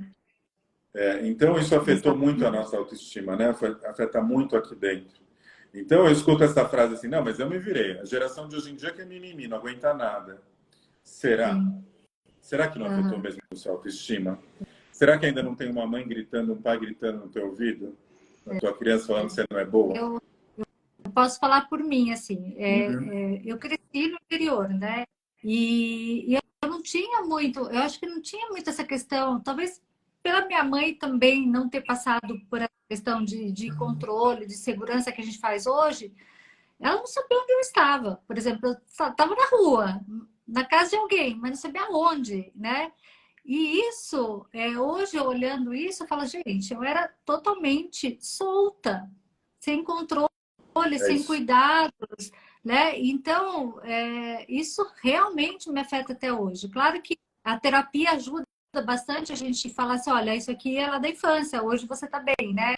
Então, isso afetou muito a nossa autoestima, né? Afeta muito aqui dentro. Então, eu escuto essa frase assim, não, mas eu me virei. A geração de hoje em dia que é mimimi, não aguenta nada. Será? Será que não afetou mesmo a sua autoestima? Será que ainda não tem uma mãe gritando, um pai gritando no teu ouvido? A tua criança falando que você não é boa? Eu posso falar por mim, assim. Eu cresci no interior, né? E eu não tinha muito, eu acho que não tinha muito essa questão, talvez pela minha mãe também não ter passado por essa questão de controle, de segurança que a gente faz hoje, ela não sabia onde eu estava. Por exemplo, eu estava na rua, na casa de alguém, mas não sabia onde, né? E isso, hoje, olhando isso, eu falo, gente, eu era totalmente solta, sem controle, sem cuidados, né? Então, isso realmente me afeta até hoje. Claro que a terapia ajuda bastante a gente falar assim, olha, isso aqui é lá da infância, hoje você está bem, né?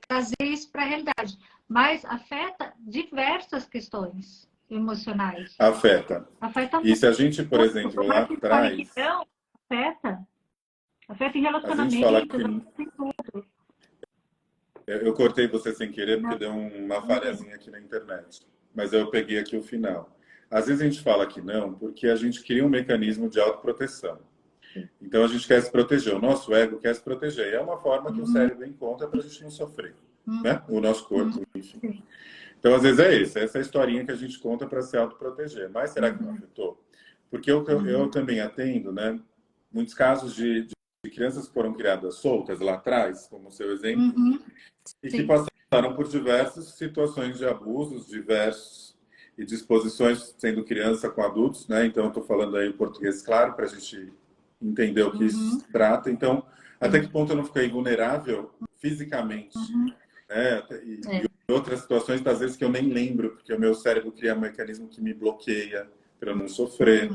Trazer isso para a realidade. Mas afeta diversas questões emocionais. Afeta. Afeta E se a gente, por exemplo, lá atrás... Afeta em A gente fala relacionamento, que... Eu cortei você sem querer porque deu uma falhazinha aqui na internet. Mas eu peguei aqui o final. Às vezes a gente fala que não, porque a gente cria um mecanismo de autoproteção. Então a gente quer se proteger, o nosso ego quer se proteger. E é uma forma que o cérebro encontra para a gente não sofrer. Né? O nosso corpo, enfim. Então às vezes é isso, essa historinha que a gente conta para se autoproteger. Mas será que não afetou? Porque eu também atendo, né, muitos casos de crianças que foram criadas soltas lá atrás, como o seu exemplo, e que passaram por diversas situações de abusos, diversos e disposições, sendo criança com adultos, né? Então, eu estou falando aí em português claro, para a gente entender o que isso se trata. Então, até que ponto eu não fiquei vulnerável fisicamente, né? E outras situações, às vezes, que eu nem lembro, porque o meu cérebro cria um mecanismo que me bloqueia para eu não sofrer.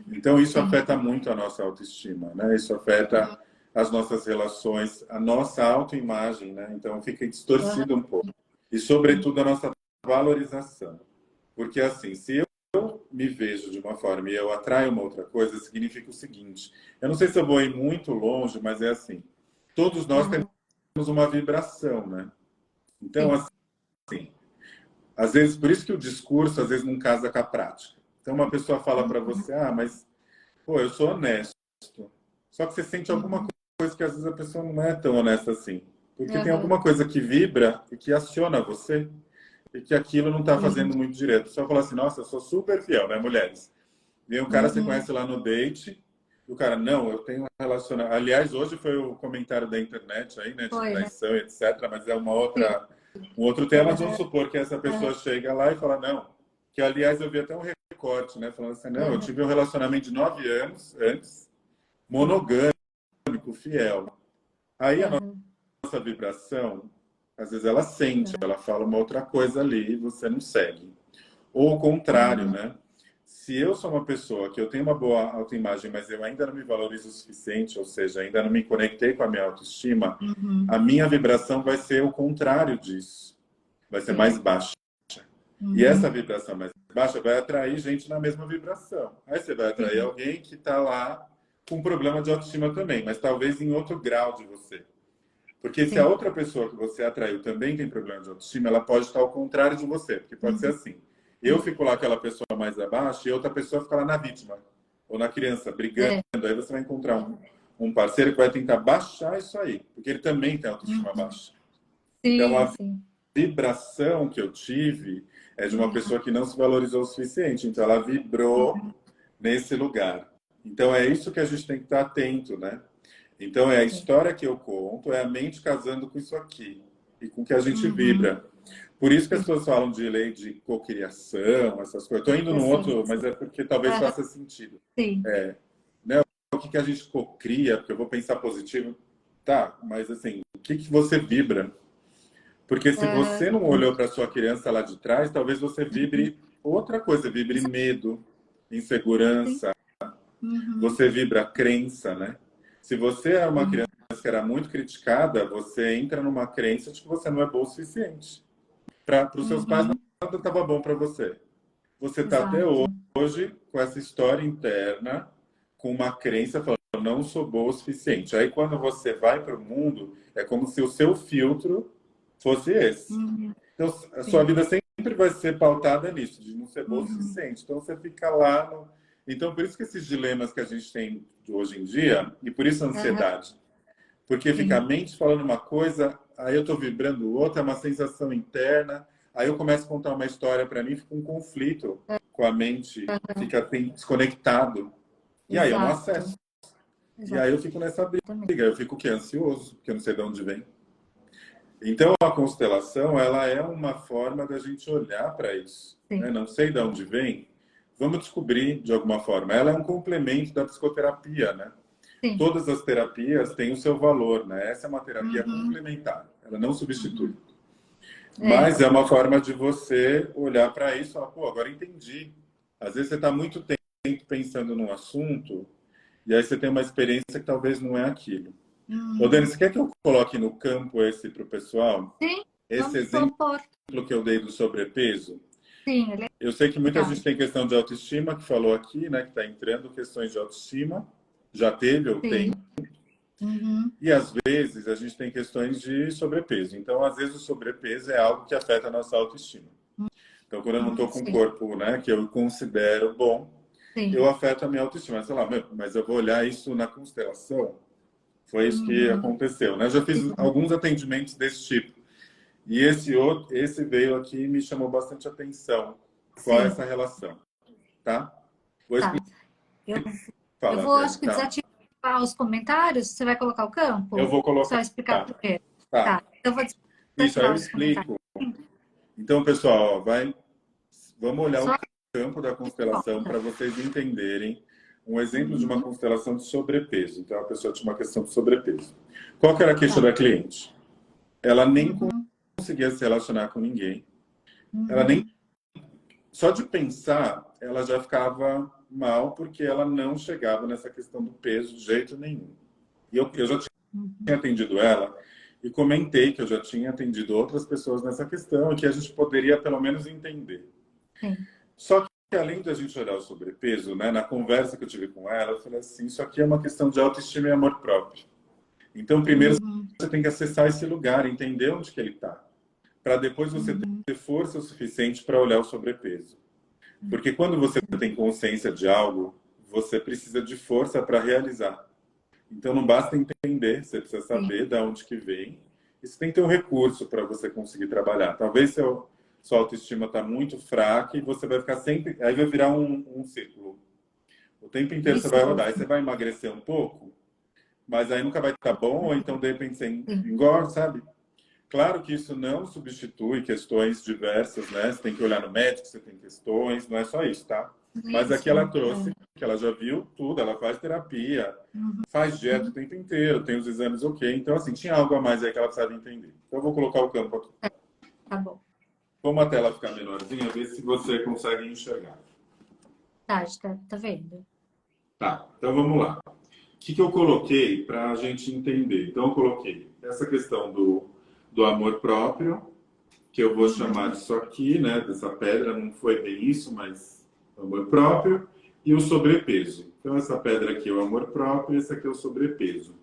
Então, isso afeta muito a nossa autoestima, né? Isso afeta as nossas relações, a nossa autoimagem, né? Então, fica distorcido um pouco. E, sobretudo, a nossa valorização. Porque, assim, se eu me vejo de uma forma e eu atraio uma outra coisa, significa o seguinte, eu não sei se eu vou ir muito longe, mas é assim, todos nós temos uma vibração, né? Então, assim, assim, às vezes, por isso que o discurso às vezes não casa com a prática. Então uma pessoa fala para você, ah, mas pô, eu sou honesto. Só que você sente alguma coisa que às vezes a pessoa não é tão honesta assim. Porque tem Aham. alguma coisa que vibra e que aciona você e que aquilo não está Sim. fazendo muito direito. Só falar assim, nossa, eu sou super fiel, né, mulheres? Vem um cara, você Uhum. conhece lá no date, e o cara, não, eu tenho um relacionamento. Aliás, hoje foi o comentário da internet aí, né, de Foi, né? traição, etc. Mas é uma Sim. outra, um outro tema. Mas vamos supor que essa pessoa chega lá e fala, não, que aliás eu vi até um recorte, né, falando assim, não, eu Aham. tive um relacionamento de 9 anos antes, monogâmico, fiel. Aí a Aham. nossa vibração, às vezes ela sente, ela fala uma outra coisa ali e você não segue. Ou o contrário, Uhum. né? Se eu sou uma pessoa que eu tenho uma boa autoimagem, mas eu ainda não me valorizo o suficiente, ou seja, ainda não me conectei com a minha autoestima, Uhum. a minha vibração vai ser o contrário disso. Vai ser Sim. mais baixa. E essa Uhum. vibração mais baixa vai atrair gente na mesma vibração. Aí você vai atrair Sim. alguém que está lá com problema de autoestima também, mas talvez em outro grau de você. Porque se a Sim. outra pessoa que você atraiu também tem problema de autoestima, ela pode estar ao contrário de você. Porque pode ser Uhum. assim. Eu fico lá aquela pessoa mais abaixo e outra pessoa fica lá na vítima. Ou na criança, brigando. É. Aí você vai encontrar um parceiro que vai tentar baixar isso aí. Porque ele também tem autoestima Uhum. baixa. Então Sim, a sim. vibração que eu tive é de uma Uhum. pessoa que não se valorizou o suficiente. Então ela vibrou nesse lugar. Então é isso que a gente tem que estar atento, né? Então é a Sim. história que eu conto, é a mente casando com isso aqui e com o que a gente Uhum. vibra. Por isso que as Sim. pessoas falam de lei de cocriação, essas coisas. Estou indo num Assim, outro, mas é porque talvez aham. faça sentido. Sim. Né? O que a gente cocria, porque eu vou pensar positivo, tá, mas assim, o que você vibra? Porque se Aham. você não olhou para sua criança lá de trás, talvez você vibre outra coisa, vibre medo, Sim. insegurança, Uhum. você vibra crença, né? Se você é uma Uhum. criança que era muito criticada, você entra numa crença de que você não é bom o suficiente. Para os seus pais, Uhum. nada estava bom para você. Você está até Exato. hoje com essa história interna, com uma crença falando, não sou boa o suficiente. Aí quando você vai para o mundo, é como se o seu filtro fosse esse. Uhum. Então, a sua Sim. vida sempre vai ser pautada nisso, de não ser boa o Uhum. suficiente. Então, você fica lá. Então, por isso que esses dilemas que a gente tem hoje em dia, e por isso a Aham. ansiedade. Porque fica a Sim. mente falando uma coisa, aí eu estou vibrando outra, é uma sensação interna. Aí eu começo a contar uma história para mim, fica um conflito com a mente, fica desconectado. E aí eu não Exato. acesso. E aí eu Exatamente. fico nessa briga. Eu fico o quê? Ansioso, porque eu não sei de onde vem. Então, a constelação, ela é uma forma da gente olhar para isso. Né? Sim. Não sei de onde vem, vamos descobrir de alguma forma. Ela é um complemento da psicoterapia, né? Sim. Todas as terapias têm o seu valor, né? Essa é uma terapia Uhum. complementar, ela não substitui. Uhum. É. Mas é uma forma de você olhar para isso e falar, pô, agora entendi. Às vezes você está muito tempo pensando num assunto e aí você tem uma experiência que talvez não é aquilo. Ô, Dani, Uhum. você quer que eu coloque no campo esse para o pessoal? Sim. Esse Vamos exemplo propor. que eu dei do sobrepeso? Sim, é Eu sei que muita legal. gente tem questão de autoestima, que falou aqui, né, que está entrando questões de autoestima, já teve ou tem, Sim. Uhum. e às vezes a gente tem questões de sobrepeso. Então, às vezes o sobrepeso é algo que afeta a nossa autoestima. Então, quando eu não estou com um Sim. corpo, né, que eu considero bom, eu Sim. afeto a minha autoestima. Sei lá, mas eu vou olhar isso na constelação. Foi isso que Uhum. aconteceu, né? Eu já fiz Sim. alguns atendimentos desse tipo. E esse veio aqui e me chamou bastante atenção. Qual é Sim. essa relação, tá? Vou Tá. explicar. Eu, eu Fala, vou, Dani. acho que Tá. desativar os comentários. Você vai colocar o Eu campo? vou Só colocar. explicar primeiro. Tá. Tá. Então, eu vou Isso, aí desativar eu os comentários. explico. Então, pessoal, ó, vamos olhar o Só campo da constelação volta. para vocês entenderem um exemplo de uma Uhum. constelação de sobrepeso. Então, a pessoa tinha uma questão de sobrepeso. Qual que era a queixa Tá. da cliente? Ela nem Uhum. conseguia se relacionar com ninguém. Ela nem Uhum. só de pensar, ela já ficava mal porque ela não chegava nessa questão do peso de jeito nenhum. E eu já Uhum. tinha atendido ela e comentei que eu já tinha atendido outras pessoas nessa questão e que a gente poderia pelo menos entender. Sim. Só que além da gente olhar o sobrepeso, né, na conversa que eu tive com ela, eu falei assim, isso aqui é uma questão de autoestima e amor próprio. Então, primeiro Uhum. você tem que acessar esse lugar, entender onde que ele está. para depois você ter força o suficiente para olhar o sobrepeso. Porque quando você tem consciência de algo, você precisa de força para realizar. Então não basta entender, você precisa saber de onde que vem. E você tem que ter um recurso para você conseguir trabalhar. Talvez sua autoestima está muito fraca e você vai ficar sempre... Aí vai virar um círculo. O tempo inteiro você vai rodar. Aí você vai emagrecer um pouco, mas aí nunca vai estar bom, ou então de repente você engorda, sabe? Claro que isso não substitui questões diversas, né? Você tem que olhar no médico, você tem questões, não é só isso, tá? Mas aqui ela trouxe que ela já viu tudo, ela faz terapia, faz dieta o tempo inteiro, tem os exames ok. Então, assim, tinha algo a mais aí que ela precisava entender. Então, eu vou colocar o campo aqui. Tá bom. Como a tela ficar menorzinha, vê se você consegue enxergar. Tá vendo? Tá, então vamos lá. O que eu coloquei para a gente entender? Então, eu coloquei essa questão do amor próprio, que eu vou chamar disso aqui, né? Dessa pedra, não foi bem isso, mas amor próprio. E o sobrepeso. Então, essa pedra aqui é o amor próprio e esse aqui é o sobrepeso.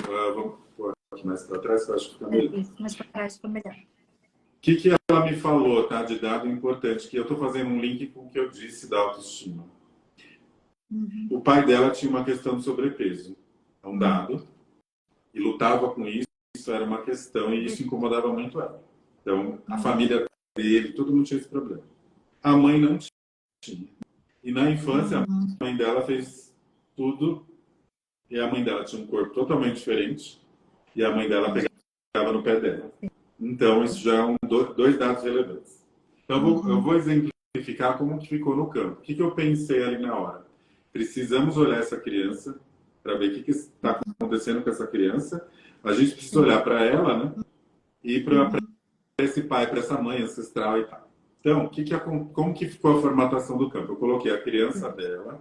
Vamos pôr aqui mais para trás, que eu acho que fica melhor. Isso, mais para trás fica melhor. O que ela me falou, tá? De dado importante, que eu estou fazendo um link com o que eu disse da autoestima. O pai dela tinha uma questão de sobrepeso. É um dado. E lutava com isso, isso era uma questão, e isso incomodava muito ela. Então, a família dele, todo mundo tinha esse problema. A mãe não tinha. E na infância, a mãe dela fez tudo. E a mãe dela tinha um corpo totalmente diferente. E a mãe dela pegava no pé dela. Então, isso já é dois dados relevantes. Então, eu vou exemplificar como que ficou no campo. O que eu pensei ali na hora? Precisamos olhar essa criança para ver o que está acontecendo com essa criança. A gente precisa olhar para ela, né? E para esse pai, para essa mãe ancestral e tal. Então, como que ficou a formatação do campo? Eu coloquei a criança dela,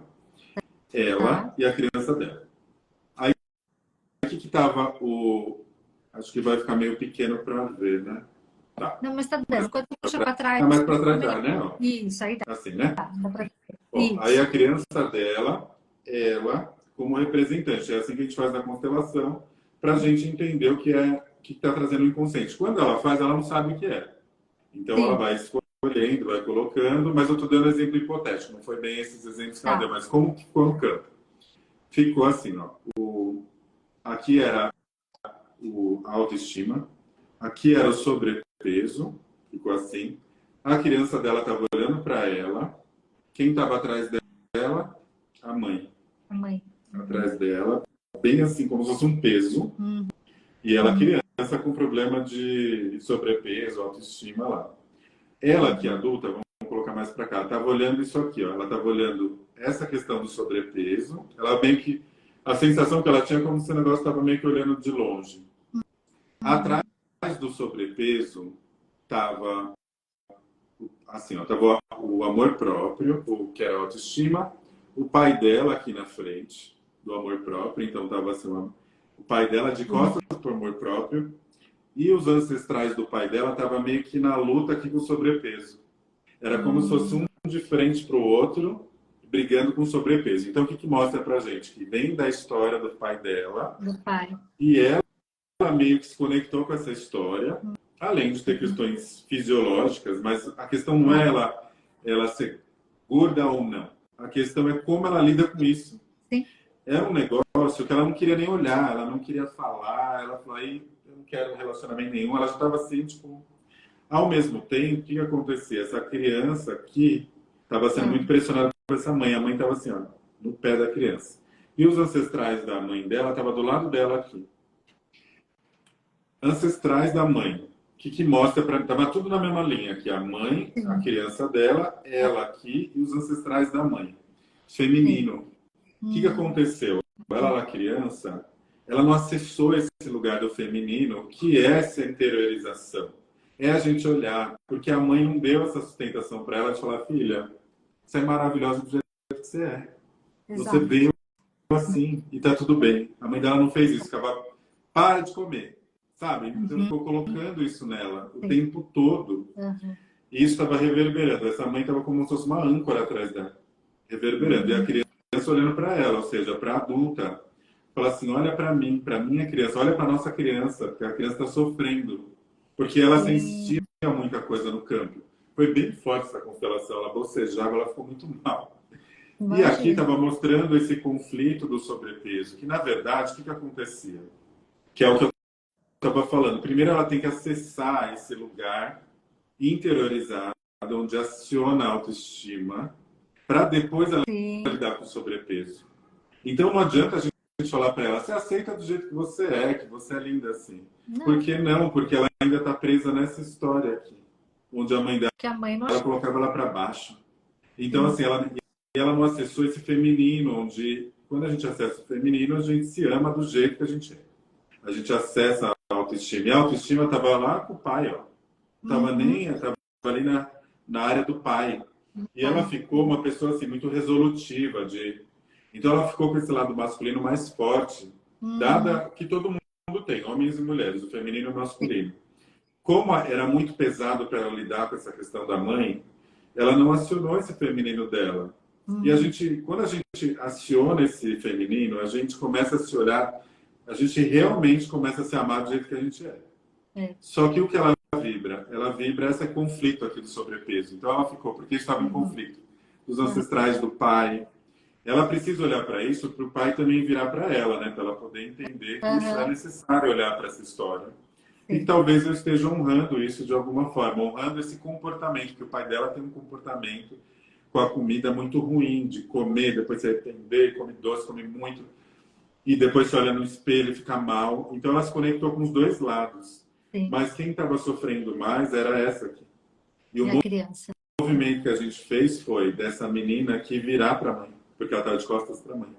ela e a criança dela. Aí, aqui que estava o... Acho que vai ficar meio pequeno para ver, né? Tá. Não, mas tá dando. Quando puxa para trás... Tá mais para trás, tá, né? Ó. Isso, aí dá. Assim, né? Dá pra... Ó, aí a criança dela, ela, como representante. É assim que a gente faz na constelação, para a gente entender o que está trazendo o inconsciente. Quando ela faz, ela não sabe o que é. Então, ela vai escolhendo, vai colocando, mas eu estou dando exemplo hipotético. Não foi bem esses exemplos que ela deu, mas como que ficou no campo? Ficou assim, ó. Aqui era a autoestima, aqui era o sobrepeso, ficou assim. A criança dela estava olhando para ela. Quem estava atrás dela? A mãe. A mãe. Atrás dela, bem assim, como se fosse um peso. E ela, criança, com problema de sobrepeso, autoestima lá. Ela, que é adulta, vamos colocar mais para cá, estava olhando isso aqui, ó. Ela estava olhando essa questão do sobrepeso. Ela meio que... A sensação que ela tinha é como se o negócio estava meio que olhando de longe. Atrás do sobrepeso estava... Assim, ó, tava o amor próprio, que era a autoestima, o pai dela aqui na frente, do amor próprio, então tava assim, o pai dela de costas pro amor próprio, e os ancestrais do pai dela tava meio que na luta aqui com o sobrepeso. Era como se fosse um de frente pro outro, brigando com o sobrepeso. Então, o que mostra pra gente? Que vem da história do pai dela, do pai. E ela meio que se conectou com essa história, além de ter questões fisiológicas, mas a questão não é ela ser gorda ou não. A questão é como ela lida com isso. Sim. Era um negócio que ela não queria nem olhar, ela não queria falar, ela falou, aí eu não quero relacionamento nenhum. Ela já estava assim, tipo... Ao mesmo tempo, o que acontecia? Essa criança aqui estava sendo muito pressionada por essa mãe. A mãe estava assim, ó, no pé da criança. E os ancestrais da mãe dela estavam do lado dela aqui. Ancestrais da mãe. O que mostra para mim? Estava tudo na mesma linha aqui. A mãe, a criança dela, ela aqui e os ancestrais da mãe. Feminino. O que aconteceu? Ela era criança, ela não acessou esse lugar do feminino, que é essa interiorização. É a gente olhar, porque a mãe não deu essa sustentação para ela de falar, filha, você é maravilhosa do jeito que você é. Exato. Você veio assim e tá tudo bem. A mãe dela não fez isso, ficava, para de comer, sabe? Então ficou colocando isso nela o tempo todo. E isso estava reverberando. Essa mãe estava como se fosse uma âncora atrás dela, reverberando. E a criança olhando para ela, ou seja, para a adulta, fala assim, olha para mim, para minha criança, olha para nossa criança, porque a criança está sofrendo. Porque ela sentia muita coisa no campo. Foi bem forte essa constelação, ela bocejava, ela ficou muito mal. E aqui Imagina. estava mostrando esse conflito do sobrepeso, que na verdade, o que acontecia? Que é o que eu estava falando. Primeiro ela tem que acessar esse lugar interiorizado, onde aciona a autoestima, para depois ela Sim. lidar com o sobrepeso. Então não adianta a gente falar para ela, você aceita do jeito que você é linda assim. Por Não, que não? Porque ela ainda está presa nessa história aqui, onde a mãe dela que a mãe não colocava ela para baixo. Então, sim. assim, ela não acessou esse feminino, onde, quando a gente acessa o feminino, a gente se ama do jeito que a gente é. A gente acessa a autoestima. E a autoestima estava lá com o pai, ó. Uhum. Estava ali na área do pai. E ela Pai. ficou uma pessoa assim, muito resolutiva. Então ela ficou com esse lado masculino mais forte, Uhum. dada que todo mundo tem, homens e mulheres, o feminino e o masculino. Como era muito pesado para ela lidar com essa questão da mãe, ela não acionou esse feminino dela. E Uhum. quando a gente aciona esse feminino, a gente começa a se olhar, a gente realmente começa a se amar do jeito que a gente é. É. Só que o que ela vibra? Ela vibra esse conflito aqui do sobrepeso. Então ela ficou, porque estava em Uhum. conflito. Dos Uhum. ancestrais do pai. Ela precisa olhar para isso para o pai também virar para ela, né? Para ela poder entender que isso é Uhum. necessário olhar para essa história. E que Sim. talvez eu esteja honrando isso de alguma forma, honrando esse comportamento, que o pai dela tem um comportamento com a comida muito ruim, de comer, depois você arrepender, come doce, come muito, e depois você olha no espelho e fica mal. Então ela se conectou com os dois lados. Sim. Mas quem estava sofrendo mais era essa aqui. E É o a criança. movimento que a gente fez foi dessa menina aqui virar para a mãe, porque ela estava de costas para a mãe.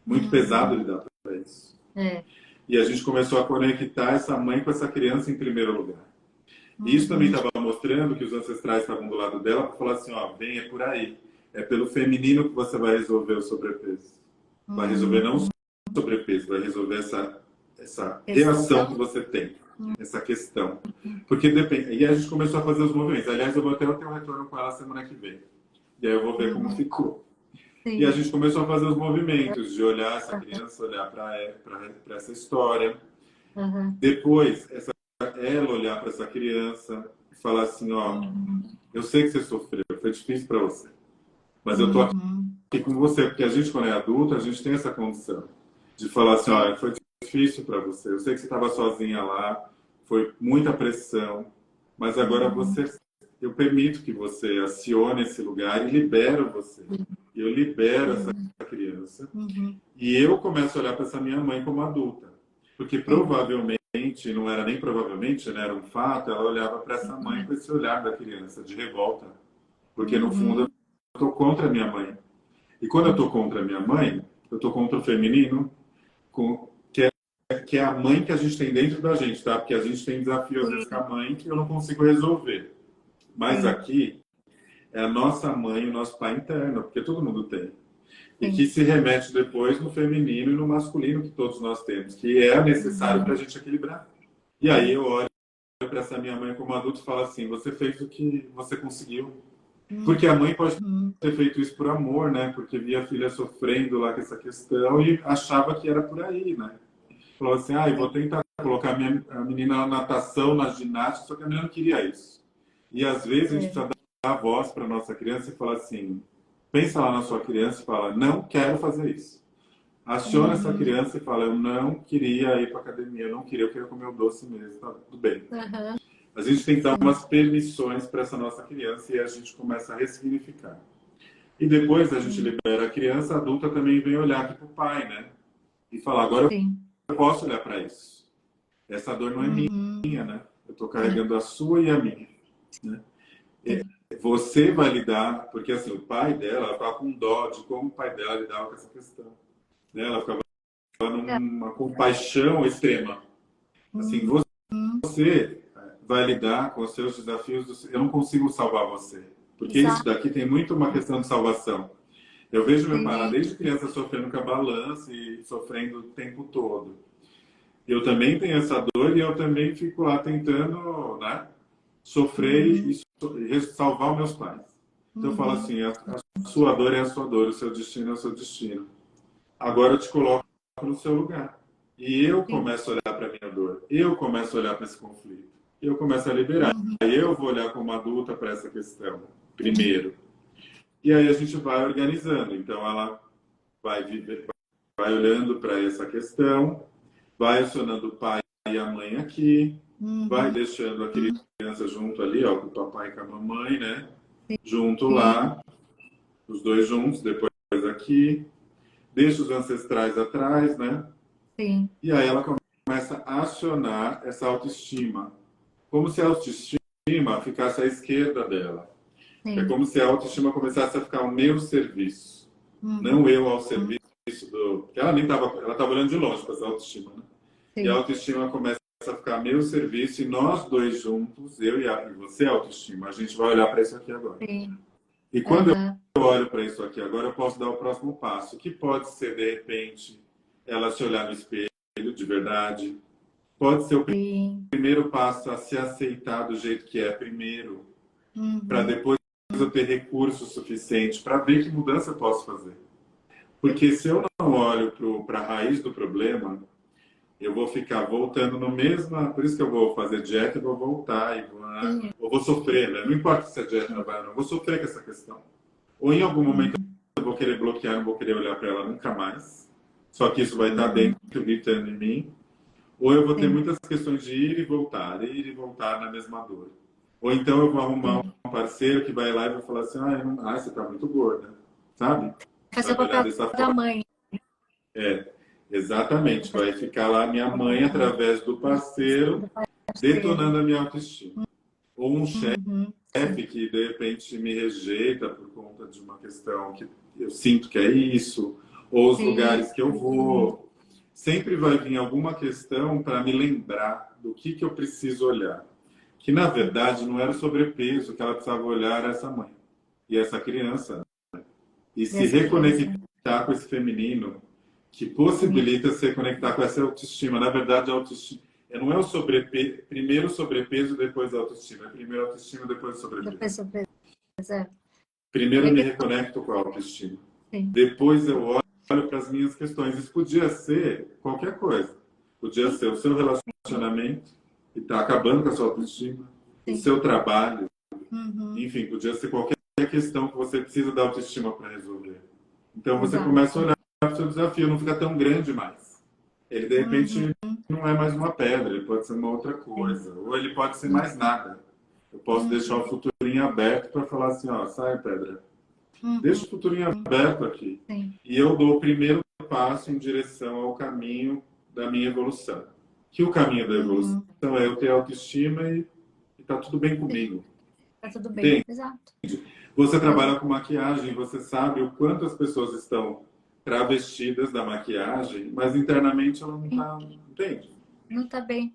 Muito pesado Uhum. lidar para isso. É. E a gente começou a conectar essa mãe com essa criança em primeiro lugar. E isso também Uhum. estava mostrando que os ancestrais estavam do lado dela para falar assim, ó, vem, é por aí. É pelo feminino que você vai resolver o sobrepeso. Vai resolver não o Uhum. sobrepeso, vai resolver essa reação que Questão. você tem, essa questão. Porque depende. E a gente começou a fazer os movimentos. Aliás, eu vou até ter um retorno com ela semana que vem. E aí eu vou ver como Uhum. ficou. E a Sim. gente começou a fazer os movimentos de olhar essa criança, olhar para essa história. Uhum. Depois, ela olhar para essa criança e falar assim, ó, Uhum. eu sei que você sofreu, foi difícil para você, mas eu tô Uhum. aqui com você, porque a gente, quando é adulto, a gente tem essa condição de falar assim, Sim. ó, foi difícil para você, eu sei que você estava sozinha lá, foi muita pressão, mas agora Uhum. eu permito que você acione esse lugar e libero você. Eu libero essa Sim. criança Uhum. e eu começo a olhar para essa minha mãe como adulta, porque Sim. provavelmente, não era nem provavelmente, né, era um fato, ela olhava para essa mãe com esse olhar da criança, de revolta, porque no fundo eu Uhum. estou contra a minha mãe. E quando eu estou contra a minha mãe, eu estou contra o feminino, que é a mãe que a gente tem dentro da gente, tá? Porque a gente tem desafios às vezes com Sim. a mãe que eu não consigo resolver. Mas Sim. aqui é a nossa mãe e o nosso pai interno, porque todo mundo tem. E que Sim. se remete depois no feminino e no masculino que todos nós temos, que é necessário para a Uhum. gente equilibrar. E aí eu olho para essa minha mãe como adulto e falo assim, você fez o que você conseguiu. Porque a mãe pode Uhum. ter feito isso por amor, né? Porque via a filha sofrendo lá com essa questão e achava que era por aí, né? Falou assim, ah, eu vou tentar colocar a menina na natação, na ginástica, só que a menina não queria isso. E às vezes a gente É. precisa dar a voz para nossa criança e falar assim, pensa lá na sua criança e fala, não quero fazer isso. Aciona essa Uhum. criança e fala, eu não queria ir para academia, eu queria comer o doce mesmo, tá tudo bem. Uhum. A gente tem que dar Sim. umas permissões para essa nossa criança e a gente começa a ressignificar. E depois a gente Sim. libera a criança, a adulta também vem olhar aqui para o pai, né? E falar, agora Sim. eu posso olhar para isso. Essa dor não é Uhum. minha, né? Eu estou É. carregando a sua e a minha, né? Sim. Você vai lidar, porque assim, o pai dela, ela ficava com dó de como o pai dela lidava com essa questão, né? Ela ficava É. numa compaixão extrema. Assim, Uhum. você vai lidar com os seus desafios, eu não consigo salvar você. Porque isso Exato. daqui tem muito uma questão de salvação. Eu vejo meu pai lá Sim. desde criança sofrendo com a balança e sofrendo o tempo todo. Eu também tenho essa dor e eu também fico lá tentando, né, sofrer Uhum. e salvar os meus pais. Então eu falo Uhum. assim, a sua dor é a sua dor, o seu destino é o seu destino. Agora eu te coloco no seu lugar. E eu Sim. começo a olhar para a minha dor. Eu começo a olhar para esse conflito. e eu começo a liberar. Aí eu vou olhar como adulta para essa questão, primeiro. E aí a gente vai organizando. Então ela vai viver, vai olhando para essa questão, vai acionando o pai e a mãe aqui, vai deixando a criança junto ali, ó, com o papai e com a mamãe, né? Junto lá, os dois juntos, depois aqui, deixa os ancestrais atrás, né? Sim. E aí ela começa a acionar essa autoestima, como se a autoestima ficasse à esquerda dela. Sim. É como se a autoestima começasse a ficar ao meu serviço, não eu ao serviço do... Ela nem estava, ela estava olhando de longe para essa autoestima, né? Sim. E a autoestima começa a ficar a meu serviço e nós dois juntos, eu e você, a autoestima, a gente vai olhar para isso aqui agora. Sim. E quando eu olho para isso aqui agora, eu posso dar o próximo passo, que pode ser, de repente, ela se olhar no espelho de verdade. Pode ser o primeiro passo a se aceitar do jeito que é primeiro, para depois eu ter recurso suficiente para ver que mudança eu posso fazer. Porque se eu não olho para a raiz do problema, eu vou ficar voltando no mesmo... Por isso que eu vou fazer dieta e vou voltar, ou vou sofrer, né? Não importa se a dieta vai ou não, eu vou sofrer com essa questão. Ou em algum momento eu vou querer bloquear, não vou querer olhar para ela nunca mais. Só que isso vai estar dentro, gritando em mim. Ou eu vou ter muitas questões de ir e voltar na mesma dor. Ou então eu vou arrumar um parceiro que vai lá e vai falar assim, você tá muito gorda, sabe? Fazer o papel da mãe. Exatamente. Vai ficar lá minha mãe, através do parceiro, detonando a minha autoestima. Ou um chefe que, de repente, me rejeita por conta de uma questão que eu sinto que é isso. Ou os lugares que eu vou. Sempre vai vir alguma questão para me lembrar do que eu preciso olhar. Que, na verdade, não era o sobrepeso que ela precisava olhar essa mãe e essa criança. Né? E se reconectar com esse feminino que possibilita se conectar com essa autoestima. Na verdade, a autoestima não é o sobrepeso, primeiro o sobrepeso, depois a autoestima. É primeiro a autoestima, depois o sobrepeso. Primeiro eu me reconecto com a autoestima. Depois eu olho para as minhas questões. Isso podia ser qualquer coisa. Podia ser o seu relacionamento, que está acabando com a sua autoestima, o seu trabalho. Enfim, podia ser qualquer questão que você precisa da autoestima para resolver. Então você começa a olhar para o seu desafio, não fica tão grande mais. Ele, de repente, não é mais uma pedra, ele pode ser uma outra coisa. Ou ele pode ser mais nada. Eu posso deixar o futurinho aberto para falar assim, ó, sai pedra. Deixa o futurinho aberto aqui. E eu dou o primeiro passo em direção ao caminho da minha evolução. Que o caminho da evolução é eu ter autoestima e tá tudo bem comigo. Tá tudo bem, exato. Você trabalha com maquiagem, você sabe o quanto as pessoas estão travestidas da maquiagem, mas internamente ela não tá, entende? Não tá bem,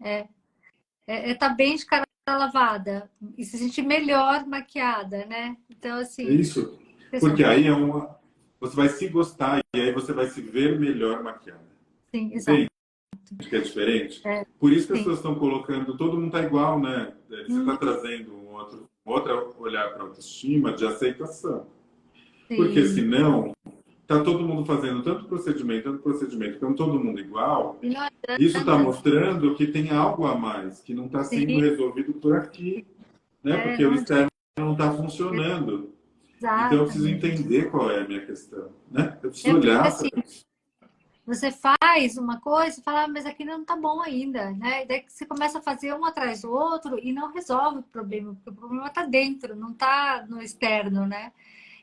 tá bem de cara lavada e se sentir melhor maquiada, né? Então, assim... Isso, porque aí você vai se gostar e aí você vai se ver melhor maquiada. Sim, exato. Que é diferente. Por isso que as pessoas estão colocando, todo mundo tá igual, né? Você está trazendo um outro olhar para a autoestima de aceitação. Porque senão, tá todo mundo fazendo tanto procedimento, ficando todo mundo igual. Isso está mostrando que tem algo a mais, que não está sendo resolvido por aqui, né? Porque o externo não está funcionando. Então eu preciso entender qual é a minha questão, né? Eu preciso olhar para isso. Você faz uma coisa e fala, mas aqui não tá bom ainda, né? E daí você começa a fazer um atrás do outro e não resolve o problema, porque o problema tá dentro, não tá no externo, né?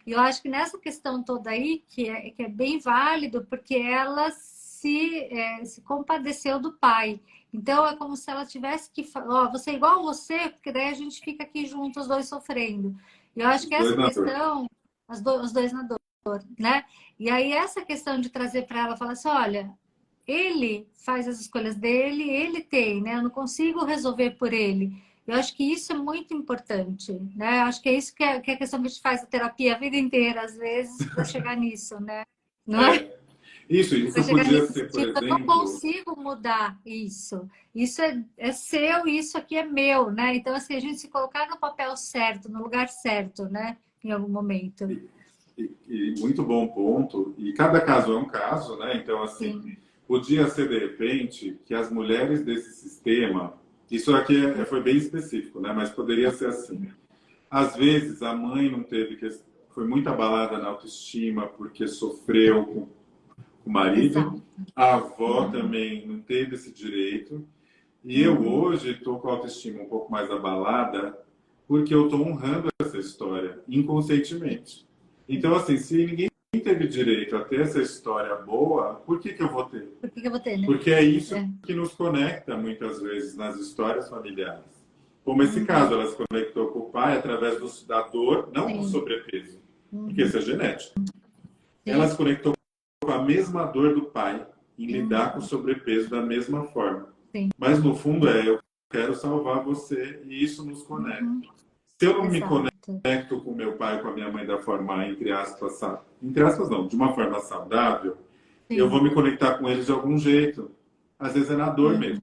E eu acho que nessa questão toda aí, que é bem válido, porque ela se compadeceu do pai. Então é como se ela tivesse que falar, você é igual a você, porque daí a gente fica aqui juntos, os dois sofrendo. E eu acho que essa questão, os dois na dor, né? E aí essa questão de trazer para ela, falar assim, olha, ele faz as escolhas dele, ele tem, né? Eu não consigo resolver por ele. Eu acho que isso é muito importante, né? Eu acho que é isso que é a questão que a gente faz a terapia a vida inteira, às vezes, para chegar nisso, né? Não é? Isso podia ser, por exemplo... Eu não consigo mudar isso. Isso é seu, isso aqui é meu, né? Então, assim, a gente se colocar no papel certo, no lugar certo, né? Em algum momento. E muito bom ponto. E cada caso é um caso, né? Então, assim, podia ser, de repente, que as mulheres desse sistema Isso aqui foi bem específico, né? Mas poderia ser assim. Às vezes a mãe não teve foi muito abalada na autoestima porque sofreu com o marido, Exato. a avó também não teve esse direito, e eu hoje estou com a autoestima um pouco mais abalada porque eu estou honrando essa história inconscientemente. Então, assim, se ninguém teve direito a ter essa história boa, por que eu vou ter? Por que eu vou ter, né? Porque é isso É. que nos conecta muitas vezes nas histórias familiares. Como esse caso, ela se conectou com o pai através da dor, não do Sim. sobrepeso, porque isso é genético. Sim. Ela se conectou com a mesma dor do pai em lidar com o sobrepeso da mesma forma. Sim. Mas no fundo eu quero salvar você e isso nos conecta. Se eu não me Exato. conecto com meu pai, com a minha mãe da forma, entre aspas não, de uma forma saudável, Sim. eu vou me conectar com eles de algum jeito. Às vezes é na dor mesmo.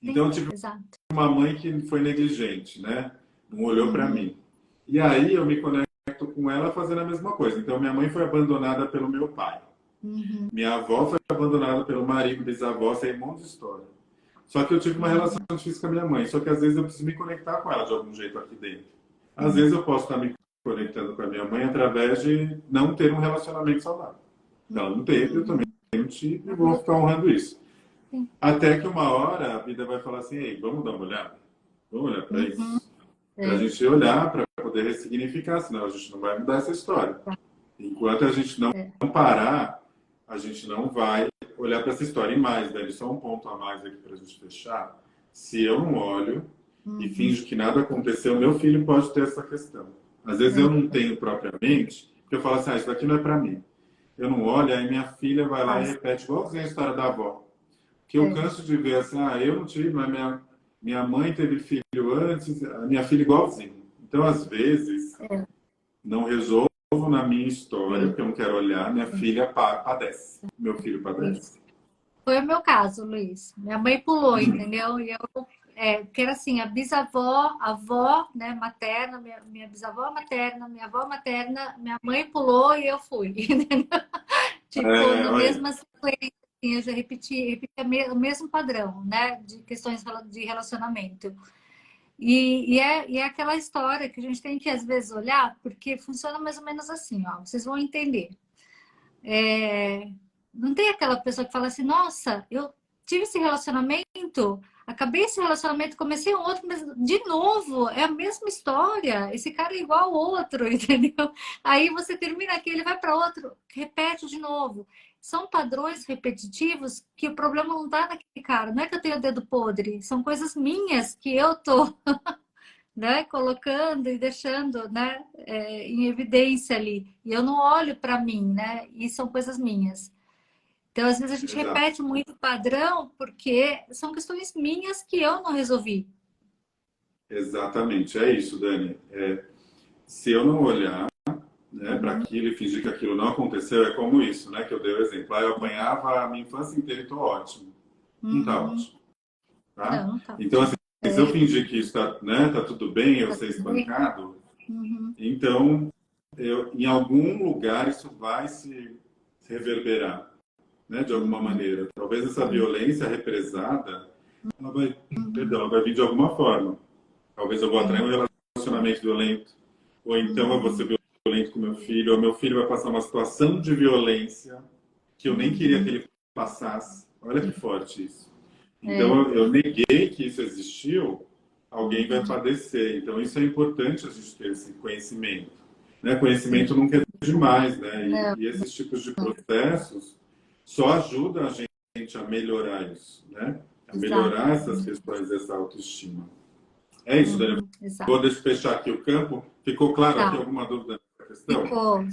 Então eu tive Exato. uma mãe que foi negligente, né? Não olhou para mim. E aí eu me conecto com ela fazendo a mesma coisa. Então minha mãe foi abandonada pelo meu pai. Minha avó foi abandonada pelo marido, bisavó, tem um monte de história. Só que eu tive uma relação difícil com a minha mãe. Só que às vezes eu preciso me conectar com ela de algum jeito aqui dentro. Às vezes eu posso estar me conectando com a minha mãe através de não ter um relacionamento saudável. Ela não teve, eu também não tive e vou ficar honrando isso. Até que uma hora a vida vai falar assim, ei, vamos dar uma olhada? Vamos olhar para isso? Para a gente olhar, para poder ressignificar, senão a gente não vai mudar essa história. Enquanto a gente não parar, a gente não vai olhar para essa história. E mais, Dani, só um ponto a mais aqui para a gente fechar. Se eu não olho e finjo que nada aconteceu, meu filho pode ter essa questão. Às vezes eu não tenho propriamente, porque eu falo assim, isso daqui não é para mim. Eu não olho, aí minha filha vai lá e repete igualzinho a história da avó. Que eu canso de ver assim, eu não tive, mas minha mãe teve filho antes, a minha filha igualzinho. Então, às vezes, não resolvo na minha história, porque eu não quero olhar, minha filha padece, meu filho padece. Foi o meu caso, Luiz. Minha mãe pulou, entendeu? E eu, porque era assim, a bisavó, a avó, né, materna, minha bisavó materna, minha avó materna, minha mãe pulou e eu fui, entendeu? Tipo, na mesma sequência, assim, eu já repeti o mesmo padrão, né, de questões de relacionamento. E é aquela história que a gente tem que, às vezes, olhar, porque funciona mais ou menos assim, ó, vocês vão entender. Não tem aquela pessoa que fala assim, nossa, eu tive esse relacionamento, acabei esse relacionamento, comecei um outro, mas de novo, é a mesma história, esse cara é igual ao outro, entendeu? Aí você termina aqui, ele vai para outro, repete de novo. São padrões repetitivos que o problema não está naquele cara, não é que eu tenho o dedo podre, são coisas minhas que eu tô né, colocando e deixando, né, em evidência ali. E eu não olho para mim, né? E são coisas minhas. Então, às vezes a gente repete muito padrão porque são questões minhas que eu não resolvi. Exatamente, é isso, Dani. Se eu não olhar, né, para aquilo e fingir que aquilo não aconteceu, é como isso, né, que eu dei o exemplo. Eu apanhava a minha infância inteira e estou ótimo. Não está ótimo. Tá? Não tá. Então, assim, se eu fingir que está, né, tá tudo bem, eu ser espancado, então, em algum lugar isso vai se reverberar, né, de alguma maneira. Talvez essa violência represada, ela vai vir de alguma forma. Talvez eu vou atrair um relacionamento violento, ou então eu vou ser violento com meu filho, ou meu filho vai passar uma situação de violência que eu nem queria que ele passasse. Olha que forte isso. Então, eu neguei que isso existiu, alguém vai padecer. Então, isso é importante a gente ter esse conhecimento. Né? Conhecimento nunca é demais, né? E esses tipos de processos só ajudam a gente a melhorar isso, né? A melhorar essas questões dessa autoestima. É isso, Dani. Vou fechar aqui o campo. Ficou claro aqui alguma dúvida nessa questão? Ficou.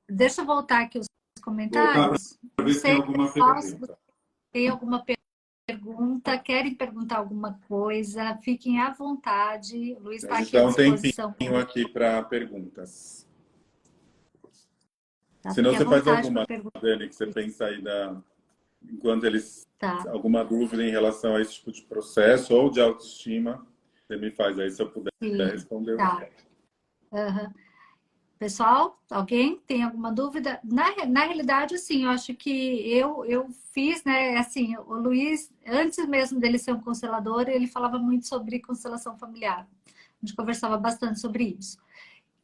Deixa eu voltar aqui os comentários. Voltar para ver se tem alguma pergunta. Tem alguma pergunta? Querem perguntar alguma coisa? Fiquem à vontade. O Luiz está aqui à disposição. Um tempinho aqui para perguntas. Tá, se não, você faz alguma, Dani, que você pensa aí enquanto eles... Alguma dúvida em relação a esse tipo de processo ou de autoestima, você me faz aí, se eu puder responder. Tá. pessoal, alguém tem alguma dúvida? Na realidade, assim, eu acho que eu fiz, né? Assim, o Luiz, antes mesmo dele ser um constelador, ele falava muito sobre constelação familiar. A gente conversava bastante sobre isso.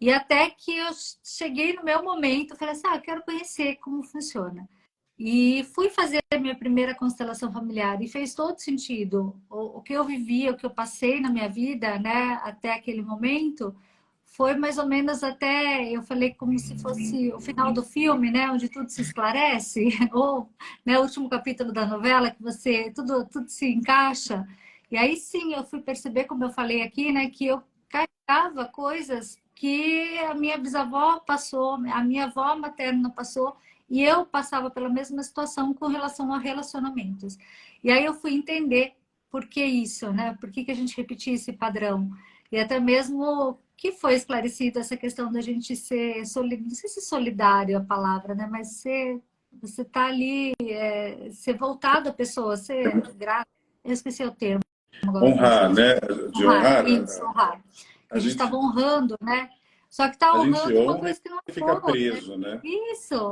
E até que eu cheguei no meu momento, falei assim, eu quero conhecer como funciona. E fui fazer a minha primeira constelação familiar e fez todo sentido. O que eu vivi, o que eu passei na minha vida, né, até aquele momento, foi mais ou menos até, eu falei como se fosse o final do filme, né, onde tudo se esclarece, ou, né, o último capítulo da novela, que você, tudo se encaixa. E aí sim, eu fui perceber, como eu falei aqui, né, que eu carregava coisas que a minha bisavó passou, a minha avó materna passou, e eu passava pela mesma situação com relação a relacionamentos. E aí eu fui entender por que isso, né? Por que a gente repetia esse padrão. E até mesmo que foi esclarecido essa questão da gente ser, não sei se solidário é a palavra, né? Mas você tá ali, ser voltado à pessoa, ser grato. Eu esqueci o termo agora que você Honrar, usou. né? De Honrar, honrar, isso, honrar. Que a a gente estava gente, honrando, né? Só que está a gente honrando uma honra coisa que não e é fica boa. preso, né? Isso.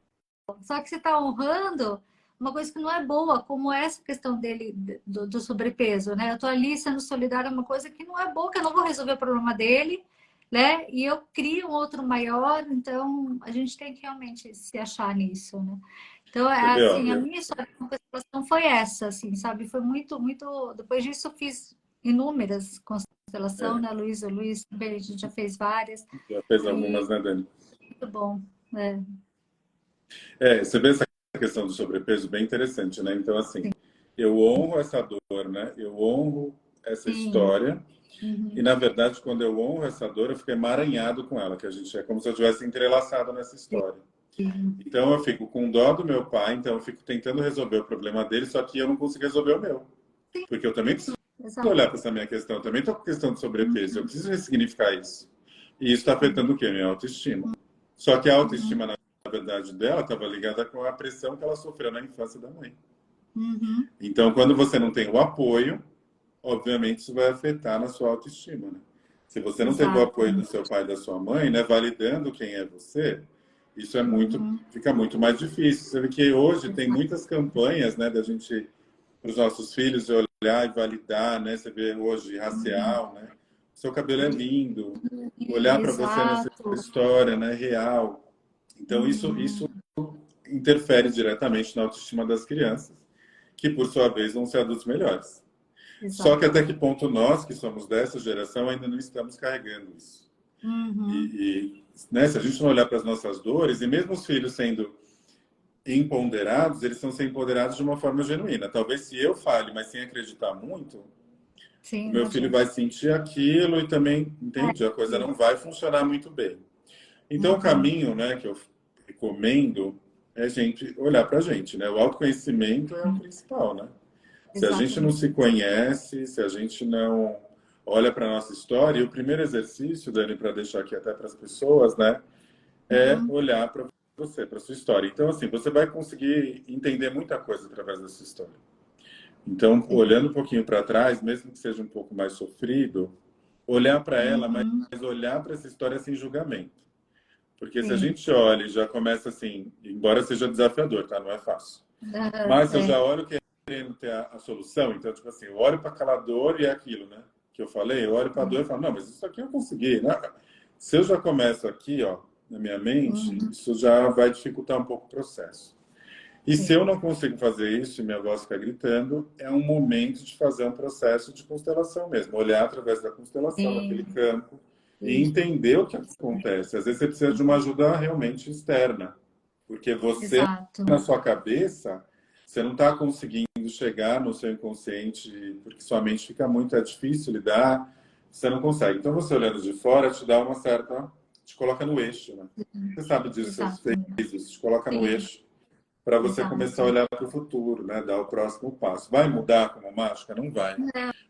Só que você está honrando uma coisa que não é boa, como essa questão dele, do sobrepeso, né? Eu estou ali sendo solidária a uma coisa que não é boa, que eu não vou resolver o problema dele, né? E eu crio um outro maior, então a gente tem que realmente se achar nisso, né? Então, Você vê, ó, assim, a minha história com constelação foi essa, assim, sabe? Foi muito, muito... Depois disso eu fiz inúmeras constelação, é, né, Luiz? O Luiz, a gente já fez várias, já fez e algumas, né, Dani? muito bom, né? Você vê essa questão do sobrepeso bem interessante, né? Então, assim, eu honro essa dor, né? Eu honro essa Sim. história. E, Uhum. na verdade, quando eu honro essa dor, eu fico emaranhado com ela, que a gente é como se eu tivesse entrelaçado nessa história. Sim. Então, eu fico com dó do meu pai, então eu fico tentando resolver o problema dele, só que eu não consigo resolver o meu. Porque eu também preciso Exato. olhar para essa minha questão, eu também estou com questão de sobrepeso, eu Uhum. preciso ressignificar isso. E isso está afetando o quê? Minha autoestima. Só que a autoestima, Uhum. na verdade, dela estava ligada com a pressão que ela sofreu na infância da mãe. Uhum. Então, quando você não tem o apoio, obviamente isso vai afetar na sua autoestima, né? Se você não teve o Exato. apoio do seu pai e da sua mãe, né, validando quem é você, isso é muito, Uhum. fica muito mais difícil. Você vê que hoje tem Exato. muitas campanhas, né, da gente, para os nossos filhos, olhar e validar, né? Você vê hoje Uhum. racial, né? Seu cabelo é lindo, olhar para você nessa Exato. história, né, real. Então isso Uhum. interfere diretamente na autoestima das crianças, que por sua vez vão ser adultos melhores. Só que Exato. até que ponto nós, que somos dessa geração, ainda não estamos carregando isso. Uhum. Né, se a gente não olhar para as nossas dores, e mesmo os filhos sendo empoderados, eles estão sendo empoderados de uma forma genuína. Talvez se eu fale, mas sem acreditar muito, o Sim, não meu filho adianta. vai sentir aquilo e também, entende? A coisa não vai funcionar muito bem. Então, o Uhum. caminho, né, que eu recomendo é a gente olhar para a gente, né? O autoconhecimento é o principal, né? Se a gente não Exatamente. se conhece, se a gente não olha para a nossa história, e o primeiro exercício, Dani, para deixar aqui até para as pessoas, né, é Uhum. olhar para você, para sua história. Então, assim, você vai conseguir entender muita coisa através da sua história. Então, Sim. olhando um pouquinho para trás, mesmo que seja um pouco mais sofrido, olhar para ela, mas Uhum. olhar para essa história sem julgamento. Porque se a Sim. gente olha e já começa assim, embora seja desafiador, tá? Não é fácil. Aham. Mas eu já olho querendo ter a solução, então, tipo assim, eu olho para aquela dor e é aquilo, né? Que eu falei, eu olho para a dor e falo, não, mas isso aqui eu consegui, né? Se eu já começo aqui, ó, na minha mente, Uhum. isso já vai dificultar um pouco o processo. E se Sim. eu não consigo fazer isso e minha voz fica gritando, é um momento de fazer um processo de constelação mesmo. Olhar através da constelação, daquele Sim. campo, e Isso. entender o que acontece. Às vezes você precisa de uma ajuda realmente externa. Porque você, Exato. na sua cabeça, você não está conseguindo chegar no seu inconsciente, porque sua mente fica muito, é difícil lidar, você não consegue. Então, você olhando de fora, te dá uma certa... te coloca no eixo, né? Você sabe disso, você Exato. fez isso, te coloca no Sim. eixo para você começar a Exato. olhar para o futuro, né? Dar o próximo passo. Vai mudar como mágica? Não vai.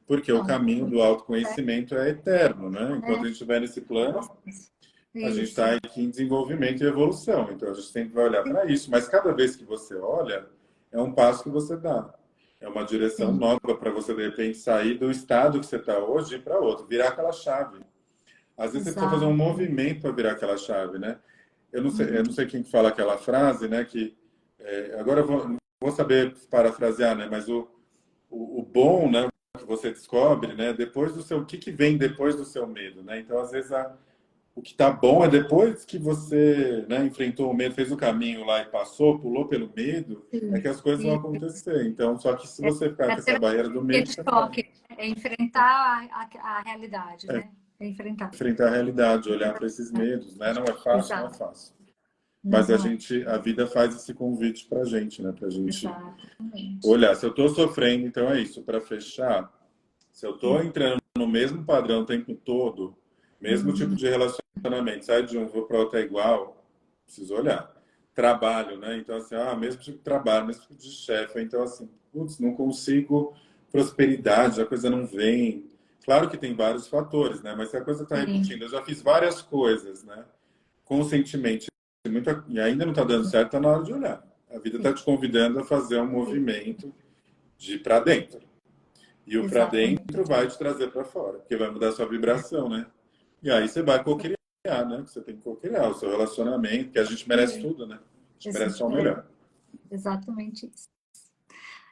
Porque o Não. caminho do autoconhecimento é eterno, né? Enquanto a gente estiver nesse plano, a gente está Isso. aqui em desenvolvimento e evolução. Então, a gente sempre vai olhar para isso. Mas cada vez que você olha, é um passo que você dá. É uma direção Sim. nova para você, de repente, sair do estado que você está hoje e ir para outro. Virar aquela chave. Às vezes você precisa fazer um Exato. movimento para virar aquela chave, né? Eu não Uhum. sei quem que fala aquela frase, né? Que agora eu não vou saber parafrasear, né? Mas o bom, né? Que você descobre, né? Depois do seu, o que que vem depois do seu medo, né? Então, às vezes o que tá bom é depois que você, né, enfrentou o medo, fez o caminho lá e passou, pulou pelo medo, é que Sim. as coisas vão E acontecer. Então, só que se é, você ficar é com essa ter barreira do medo, aquele você fica choque, é enfrentar a realidade, é, né? É enfrentar. enfrentar a realidade, olhar para esses medos, né? Não é fácil, não é Exato. fácil. Mas Não é. a vida faz esse convite para a gente, né? Para a gente Exatamente. olhar. Se eu estou sofrendo, então é isso. Para fechar, se eu estou Sim. entrando no mesmo padrão o tempo todo, mesmo tipo Uhum. de relacionamento, sai de um, vou para outro é igual, preciso olhar. Trabalho, né? Então, assim, mesmo tipo de trabalho, mesmo tipo de chefe. Então, assim, putz, não consigo prosperidade, a coisa não vem. Claro que tem vários fatores, né? Mas se a coisa está Sim. repetindo, eu já fiz várias coisas, né? Conscientemente, e ainda não está dando certo, está na hora de olhar. A vida está Sim. te convidando a fazer um Sim. movimento de ir para dentro. E o para dentro Exatamente. vai te trazer para fora, porque vai mudar a sua vibração, né? E aí você vai cocriar, né? Você tem que cocriar o seu relacionamento, que a gente merece É, tudo, né? A gente merece só o é melhor. exatamente isso.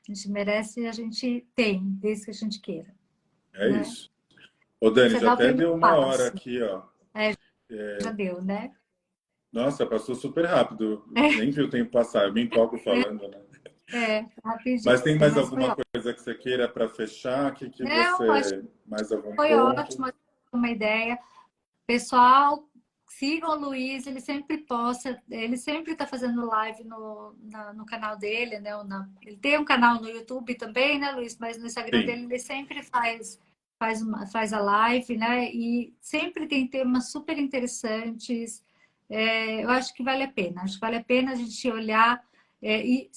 A gente merece e a gente tem, desde que a gente queira, É né? isso. Ô, Dani, Você já dá o até primeiro deu uma hora passo. aqui, ó. É, já deu, né? Nossa, passou super rápido. Nem vi o tempo passar. Eu me empolgo falando, né? Rapidinho, Mas tem mais mas foi alguma ótimo. coisa que você queira para fechar? Que Não, acho que você... Mais algum foi ponto? ótimo, acho que foi uma ideia. Pessoal, sigam o Luiz, ele sempre posta, ele sempre está fazendo live no canal dele, né? Ele tem um canal no YouTube também, né, Luiz? Mas no Instagram Sim. dele ele sempre faz a live, né? E sempre tem temas super interessantes. Eu acho que vale a pena. Acho que vale a pena a gente olhar e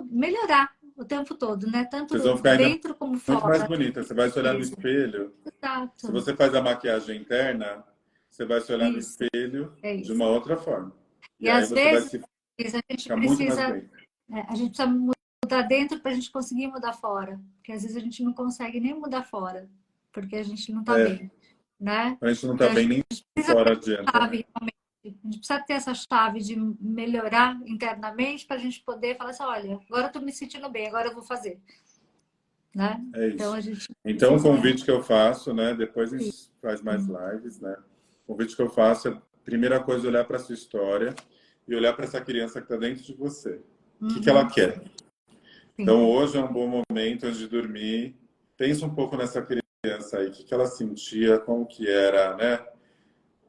melhorar o tempo todo, né? Vocês Tanto vão ficar ainda dentro como muito mais fora. bonita. Você vai se olhar no Isso. espelho. Se Exato. você faz a maquiagem interna, você vai se olhar no Isso. espelho É de isso. uma outra forma. E E aí às você vai vezes se a gente ficar muito mais precisa, bem. a gente precisa mudar dentro para a gente conseguir mudar fora. Porque às vezes a gente não consegue nem mudar fora, porque a gente não está É, bem, né? a gente não tá Então a bem gente nem precisa ter fora essa adianta, né? chave, realmente. A gente precisa ter essa chave de melhorar internamente para a gente poder falar assim, olha, agora eu estou me sentindo bem, agora eu vou fazer, né? É Então isso. a gente Então, o precisa convite que eu faço, né? Depois a ir. gente faz mais lives, né? O convite que eu faço é, primeira coisa, olhar para sua história e olhar para essa criança que está dentro de você. O que que ela Uhum, quer? Então, sim. hoje é um bom momento antes de dormir. Pensa um pouco nessa criança aí, o que que ela sentia, como que era, né?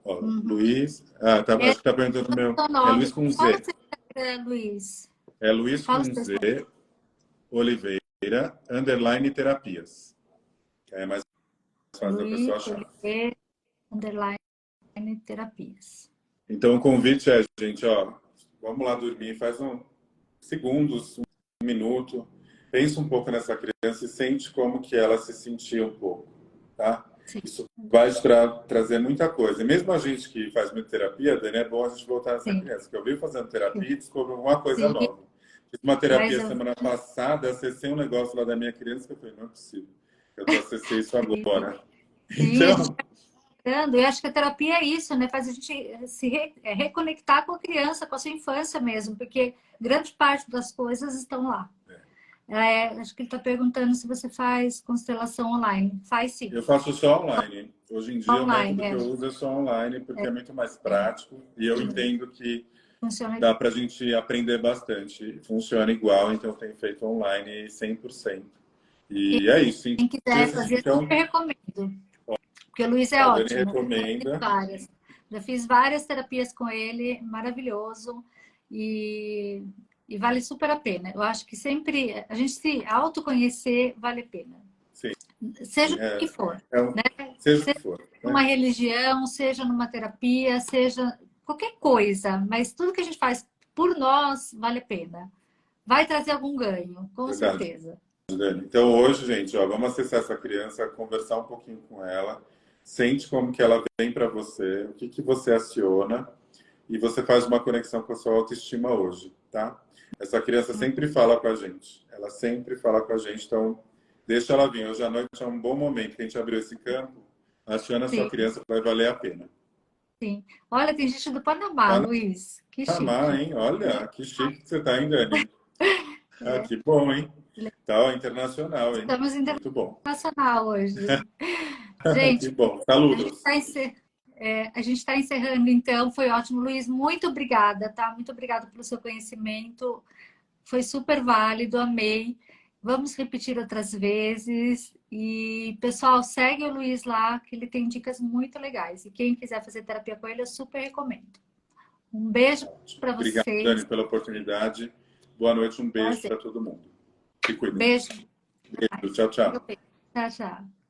Ó, Uhum. Luiz, É, acho que tá perguntando o meu. seu É Luiz nome. com Fala o Z. seu Instagram, Luiz. É Luiz Fala o com seu Z, Instagram. Oliveira, underline terapias. É mais fácil da Luiz pessoa achar. Oliveira, underline terapias. Então, o convite é, gente, ó, vamos lá dormir, faz um segundos, um minuto, pensa um pouco nessa criança e sente como que ela se sentia um pouco, tá? Sim, Isso vai te trazer muita coisa. E mesmo a gente que faz muita terapia, Dani, é bom a gente voltar nessa sim, criança, que eu vi fazendo terapia e descobri alguma coisa sim. nova. Fiz uma Mas terapia eu semana passada, acessei um negócio lá da minha criança que eu falei, não é possível, eu tô acessei isso agora. sim, a gente Então, está cuidando. Eu acho que a terapia é isso, né? Faz a gente reconectar com a criança, com a sua infância mesmo, porque grande parte das coisas estão lá. Acho que ele está perguntando se você faz constelação online. Faz sim, eu faço só online. Hoje em dia, o online, método que eu uso é só online, porque é muito mais é, prático e eu entendo que funciona dá igual. para a gente aprender bastante. Funciona igual, então eu tenho feito online 100%. E é isso. Quem quiser fazer, super Então, recomendo. Porque o Luiz é a Dani ótimo. Eu já fiz recomenda. várias. Já fiz várias terapias com ele, maravilhoso. E, e vale super a pena. Eu acho que sempre a gente se autoconhecer vale a pena. Sim, Seja o que é, for, é né? seja o que Seja for. numa Né? religião, seja numa terapia, seja qualquer coisa. Mas tudo que a gente faz por nós vale a pena. Vai trazer algum ganho, com Verdade, certeza. Dani. Então, hoje, gente, ó, vamos acessar essa criança, conversar um pouquinho com ela. Sente como que ela vem para você, o que que você aciona. E você faz uma conexão com a sua autoestima hoje, tá? Essa criança sempre fala com a gente. Ela sempre fala com a gente, então deixa ela vir. Hoje à noite é um bom momento que a gente abriu esse campo Achando a sua sim, criança vai valer a pena. sim. Olha, tem gente do Panamá, Tá no Luiz. Que Panamá, chique. hein? Olha, que chique que você tá, hein, Dani? Ah, É, que bom, hein? Tá, ó, internacional, hein? estamos Muito bom. internacional hoje. Gente, Que bom. a gente Saludos. está a gente está encerrando, então. Foi ótimo, Luiz. Muito obrigada, tá? Muito obrigada pelo seu conhecimento. Foi super válido, amei. Vamos repetir outras vezes. E, pessoal, segue o Luiz lá, que ele tem dicas muito legais. E quem quiser fazer terapia com ele, eu super recomendo. Um beijo para Obrigado, vocês. Dani, pela oportunidade. Boa noite, um beijo Prazer. para todo mundo. Se cuidem. Beijo. Beijo, tchau, tchau. Tchau, tchau.